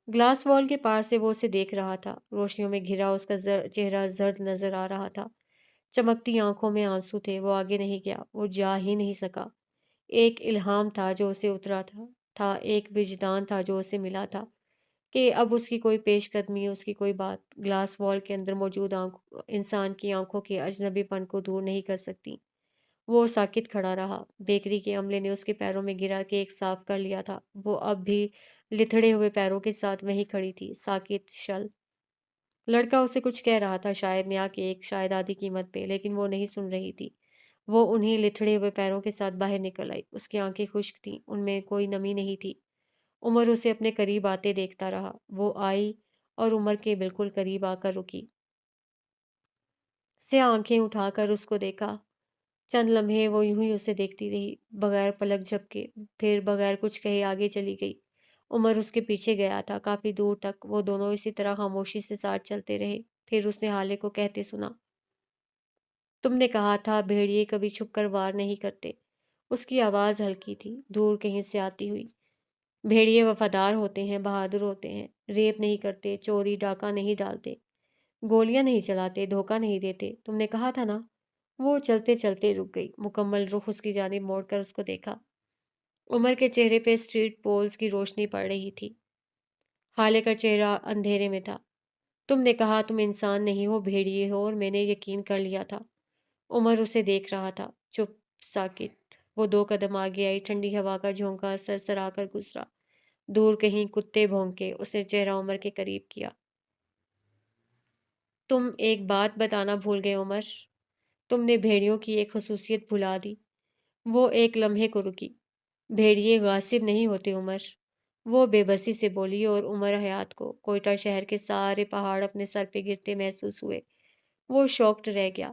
Speaker 1: گلاس وال کے پار سے وہ اسے دیکھ رہا تھا۔ روشنیوں میں گھرا اس کا چہرہ زرد نظر آ رہا تھا۔ چمکتی آنکھوں میں آنسو تھے۔ وہ آگے نہیں گیا، وہ جا ہی نہیں سکا۔ ایک الہام تھا جو اسے اترا تھا، ایک وجدان تھا جو اسے ملا تھا، کہ اب اس کی کوئی پیش قدمی، اس کی کوئی بات گلاس وال کے اندر موجود انسان کی آنکھوں کے اجنبی پن کو دور نہیں کر سکتی۔ وہ ساکت کھڑا رہا۔ بیکری کے عملے نے اس کے پیروں میں گرا کیک صاف کر لیا تھا۔ وہ اب بھی لتھڑے ہوئے پیروں کے ساتھ وہیں کھڑی تھی، ساکت شل۔ لڑکا اسے کچھ کہہ رہا تھا، شاید نیا کیک، شاید آدھی قیمت پہ، لیکن وہ نہیں سن رہی تھی۔ وہ انہی لتھڑے ہوئے پیروں کے ساتھ باہر نکل آئی۔ اس کی آنکھیں خشک تھیں، ان میں کوئی نمی نہیں تھی۔ عمر اسے اپنے قریب آتے دیکھتا رہا۔ وہ آئی اور عمر کے بالکل قریب آ کر رکی۔ سیاہ آنکھیں اٹھا کر اس کو دیکھا۔ چند لمحے وہ یوں ہی اسے دیکھتی رہی، بغیر پلک جھپکے، پھر بغیر کچھ کہے آگے چلی گئی۔ عمر اس کے پیچھے گیا تھا، کافی دور تک۔ وہ دونوں اسی طرح خاموشی سے ساتھ چلتے رہے۔ پھر اس نے حالے کو کہتے سنا، تم نے کہا تھا بھیڑیے کبھی چھپ کر وار نہیں کرتے۔ اس کی آواز ہلکی تھی، دور کہیں سے آتی ہوئی۔ بھیڑیے وفادار ہوتے ہیں، بہادر ہوتے ہیں، ریپ نہیں کرتے، چوری ڈاکہ نہیں ڈالتے، گولیاں نہیں چلاتے، دھوکہ نہیں دیتے۔ تم نے کہا تھا نا؟ وہ چلتے چلتے رک گئی، مکمل رخ اس کی جانب موڑ کر اس کو دیکھا۔ عمر کے چہرے پہ اسٹریٹ پولز کی روشنی پڑ رہی تھی، حالے کا چہرہ اندھیرے میں تھا۔ تم نے کہا تم انسان نہیں ہو، بھیڑیے ہو، اور میں نے یقین کر لیا تھا۔ عمر اسے دیکھ رہا تھا، چپ، ساکت۔ وہ 2 قدم آگے آئی، ٹھنڈی ہوا کا جھونکا سرسرا کر گزرا۔ دور کہیں کتے بھونکے۔ اس نے چہرہ عمر کے قریب کیا۔ تم ایک بات بتانا بھول گئے عمر، تم نے بھیڑیوں کی ایک خصوصیت بھلا دی۔ وہ ایک لمحے کو رکی۔ بھیڑیے غاصب نہیں ہوتے عمر، وہ بے بسی سے بولی، اور عمر حیات کو کوئٹہ شہر کے سارے پہاڑ اپنے سر پہ گرتے محسوس ہوئے۔ وہ شاکڈ رہ گیا۔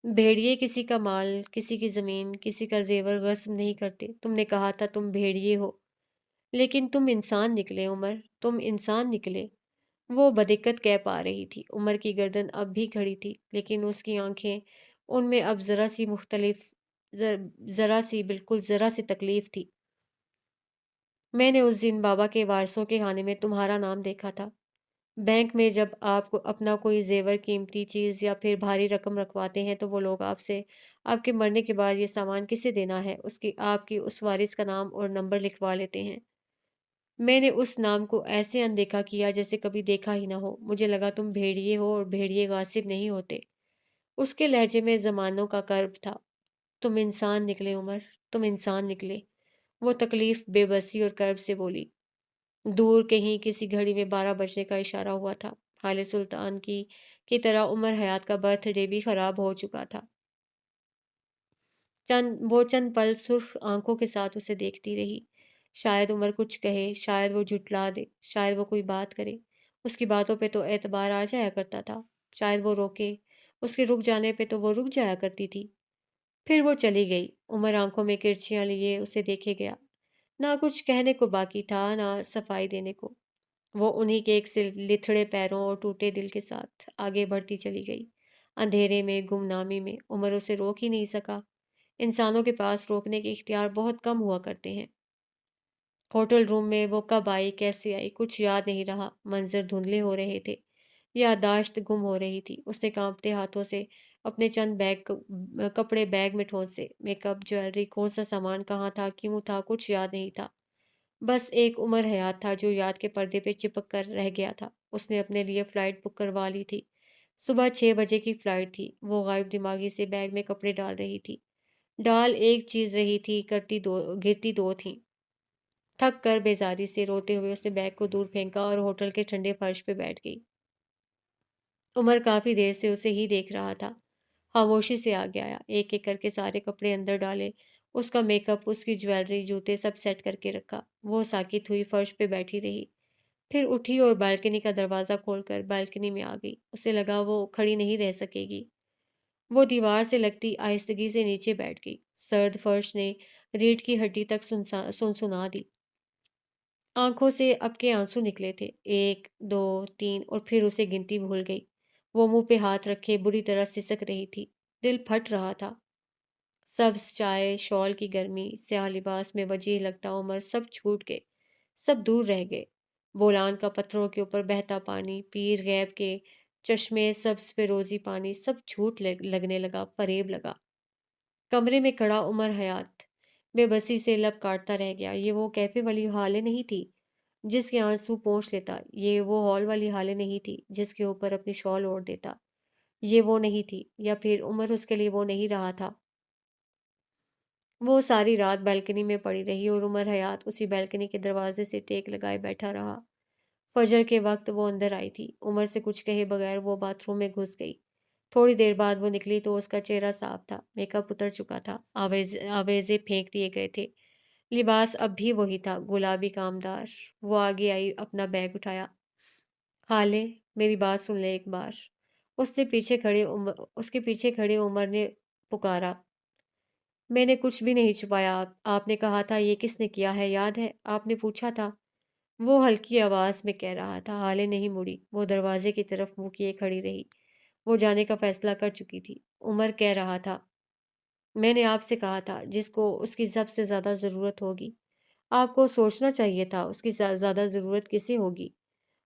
Speaker 1: بھیڑیے کسی کا مال، کسی کی زمین، کسی کا زیور غصب نہیں کرتے۔ تم نے کہا تھا تم بھیڑیے ہو، لیکن تم انسان نکلے عمر، تم انسان نکلے۔ وہ بدقت کہہ پا رہی تھی۔ عمر کی گردن اب بھی کھڑی تھی، لیکن اس کی آنکھیں، ان میں اب بالکل ذرا سی تکلیف تھی۔ میں نے اس دن بابا کے وارثوں کے خانے میں تمہارا نام دیکھا تھا۔ بینک میں جب آپ کو اپنا کوئی زیور، قیمتی چیز یا پھر بھاری رقم رکھواتے ہیں تو وہ لوگ آپ سے آپ کے مرنے کے بعد یہ سامان کسے دینا ہے آپ کی اس وارث کا نام اور نمبر لکھوا لیتے ہیں۔ میں نے اس نام کو ایسے اندیکھا کیا جیسے کبھی دیکھا ہی نہ ہو۔ مجھے لگا تم بھیڑیے ہو، اور بھیڑیے غاصب نہیں ہوتے۔ اس کے لہجے میں زمانوں کا کرب تھا۔ تم انسان نکلے عمر، تم انسان نکلے۔ وہ تکلیف، بے بسی اور کرب سے بولی۔ دور کہیں کسی گھڑی میں 12 بجنے کا اشارہ ہوا تھا۔ حال سلطان کی طرح عمر حیات کا برتھ ڈے بھی خراب ہو چکا تھا۔ وہ چند پل سرخ آنکھوں کے ساتھ اسے دیکھتی رہی۔ شاید عمر کچھ کہے، شاید وہ جھٹلا دے، شاید وہ کوئی بات کرے۔ اس کی باتوں پہ تو اعتبار آ جایا کرتا تھا۔ شاید وہ روکے، اس کے رک جانے پہ تو وہ رک جایا کرتی تھی۔ پھر وہ چلی گئی۔ عمر آنکھوں میں کرچیاں لیے اسے دیکھے گیا۔ نہ کچھ کہنے کو باقی تھا، نہ صفائی دینے کو۔ وہ انہی کے ایک سے لتھڑے پیروں اور ٹوٹے دل کے ساتھ آگے بڑھتی چلی گئی، اندھیرے میں، گمنامی میں۔ عمر اسے روک ہی نہیں سکا۔ انسانوں کے پاس روکنے کے اختیار بہت کم ہوا کرتے ہیں۔ ہوٹل روم میں وہ کب آئی، کیسے آئی، کچھ یاد نہیں رہا۔ منظر دھندلے ہو رہے تھے، یادداشت گم ہو رہی تھی۔ اس نے کانپتے ہاتھوں سے اپنے چند کپڑے بیگ میں ٹھونسے۔ میک اپ، جویلری، کون سا سامان کہاں تھا، کیوں تھا، کچھ یاد نہیں تھا۔ بس ایک عمر حیات تھا جو یاد کے پردے پہ چپک کر رہ گیا تھا۔ اس نے اپنے لیے فلائٹ بک کروا لی تھی۔ صبح 6 بجے کی فلائٹ تھی۔ وہ غائب دماغی سے بیگ میں کپڑے ڈال رہی تھی۔ ڈال ایک چیز رہی تھی، گرتی دو تھیں۔ تھک کر، بیزاری سے، روتے ہوئے اس نے بیگ کو دور پھینکا اور ہوٹل کے ٹھنڈے فرش پہ بیٹھ گئی۔ عمر کافی دیر سے اسے ہی دیکھ رہا تھا۔ خاموشی سے آگے آیا، ایک ایک کر کے سارے کپڑے اندر ڈالے، اس کا میک اپ، اس کی جویلری، جوتے سب سیٹ کر کے رکھا۔ وہ ساکت ہوئی فرش پہ بیٹھی رہی، پھر اٹھی اور بالکنی کا دروازہ کھول کر بالکنی میں آ گئی۔ اسے لگا وہ کھڑی نہیں رہ سکے گی۔ وہ دیوار سے لگتی آہستگی سے نیچے بیٹھ گئی۔ سرد فرش نے ریڑھ کی ہڈی تک سنسنا دی۔ آنکھوں سے اب کے آنسو نکلے تھے، 1 2 3، اور پھر اسے گنتی بھول گئی۔ وہ منہ پہ ہاتھ رکھے بری طرح سسک رہی تھی، دل پھٹ رہا تھا۔ سبز چائے، شال کی گرمی، سیاہ لباس میں وجیح لگتا عمر، سب چھوٹ گئے، سب دور رہ گئے۔ بولان کا پتھروں کے اوپر بہتا پانی، پیر غیب کے چشمے، سبز فیروزی پانی، سب جھوٹ لگنے لگا، فریب لگا۔ کمرے میں کھڑا عمر حیات بے بسی سے لب کاٹتا رہ گیا۔ یہ وہ کیفے والی حالے نہیں تھی جس کے آنسو پونچھ لیتا، یہ وہ ہال والی حالے نہیں تھی جس کے اوپر اپنی شال اوڑھ دیتا۔ یہ وہ نہیں تھی، یا پھر عمر اس کے لیے وہ نہیں رہا تھا۔ وہ ساری رات بالکنی میں پڑی رہی، اور عمر حیات اسی بالکنی کے دروازے سے ٹیک لگائے بیٹھا رہا۔ فجر کے وقت وہ اندر آئی تھی۔ عمر سے کچھ کہے بغیر وہ باتھ روم میں گھس گئی۔ تھوڑی دیر بعد وہ نکلی تو اس کا چہرہ صاف تھا، میک اپ اتر چکا تھا، آویزے پھینک دیے گئے تھے۔ لباس اب بھی وہی تھا، گلابی کامدار۔ وہ آگے آئی، اپنا بیگ اٹھایا۔ حالے، میری بات سن لے ایک بار۔ اس کے پیچھے کھڑے عمر نے پکارا۔ میں نے کچھ بھی نہیں چھپایا، آپ نے کہا تھا یہ کس نے کیا ہے، یاد ہے؟ آپ نے پوچھا تھا۔ وہ ہلکی آواز میں کہہ رہا تھا۔ حالے نہیں مڑی، وہ دروازے کی طرف منہ کیے کھڑی رہی۔ وہ جانے کا فیصلہ کر چکی تھی۔ عمر کہہ رہا تھا، میں نے آپ سے کہا تھا جس کو اس کی سب سے زیادہ ضرورت ہوگی۔ آپ کو سوچنا چاہیے تھا اس کی زیادہ ضرورت کسے ہوگی۔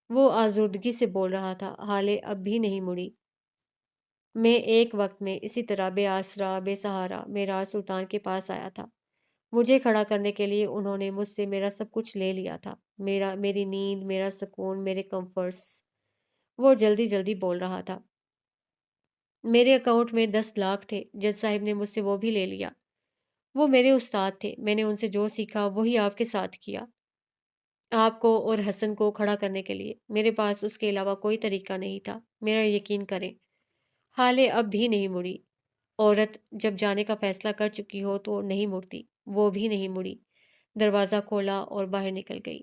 Speaker 1: وہ آزردگی سے بول رہا تھا۔ حالے اب بھی نہیں مڑی۔ میں ایک وقت میں اسی طرح بے آسرا بے سہارا معراج سلطان کے پاس آیا تھا۔ مجھے کھڑا کرنے کے لیے انہوں نے مجھ سے میرا سب کچھ لے لیا تھا، میری نیند، میرا سکون، میرے کمفرٹس۔ وہ جلدی جلدی بول رہا تھا۔ میرے اکاؤنٹ میں 10 لاکھ تھے، جج صاحب نے مجھ سے وہ بھی لے لیا۔ وہ میرے استاد تھے، میں نے ان سے جو سیکھا وہی آپ کے ساتھ کیا، آپ کو اور حسن کو کھڑا کرنے کے لیے۔ میرے پاس اس کے علاوہ کوئی طریقہ نہیں تھا، میرا یقین کریں۔ حالے اب بھی نہیں مڑی۔ عورت جب جانے کا فیصلہ کر چکی ہو تو نہیں مڑتی، وہ بھی نہیں مڑی۔ دروازہ کھولا اور باہر نکل گئی۔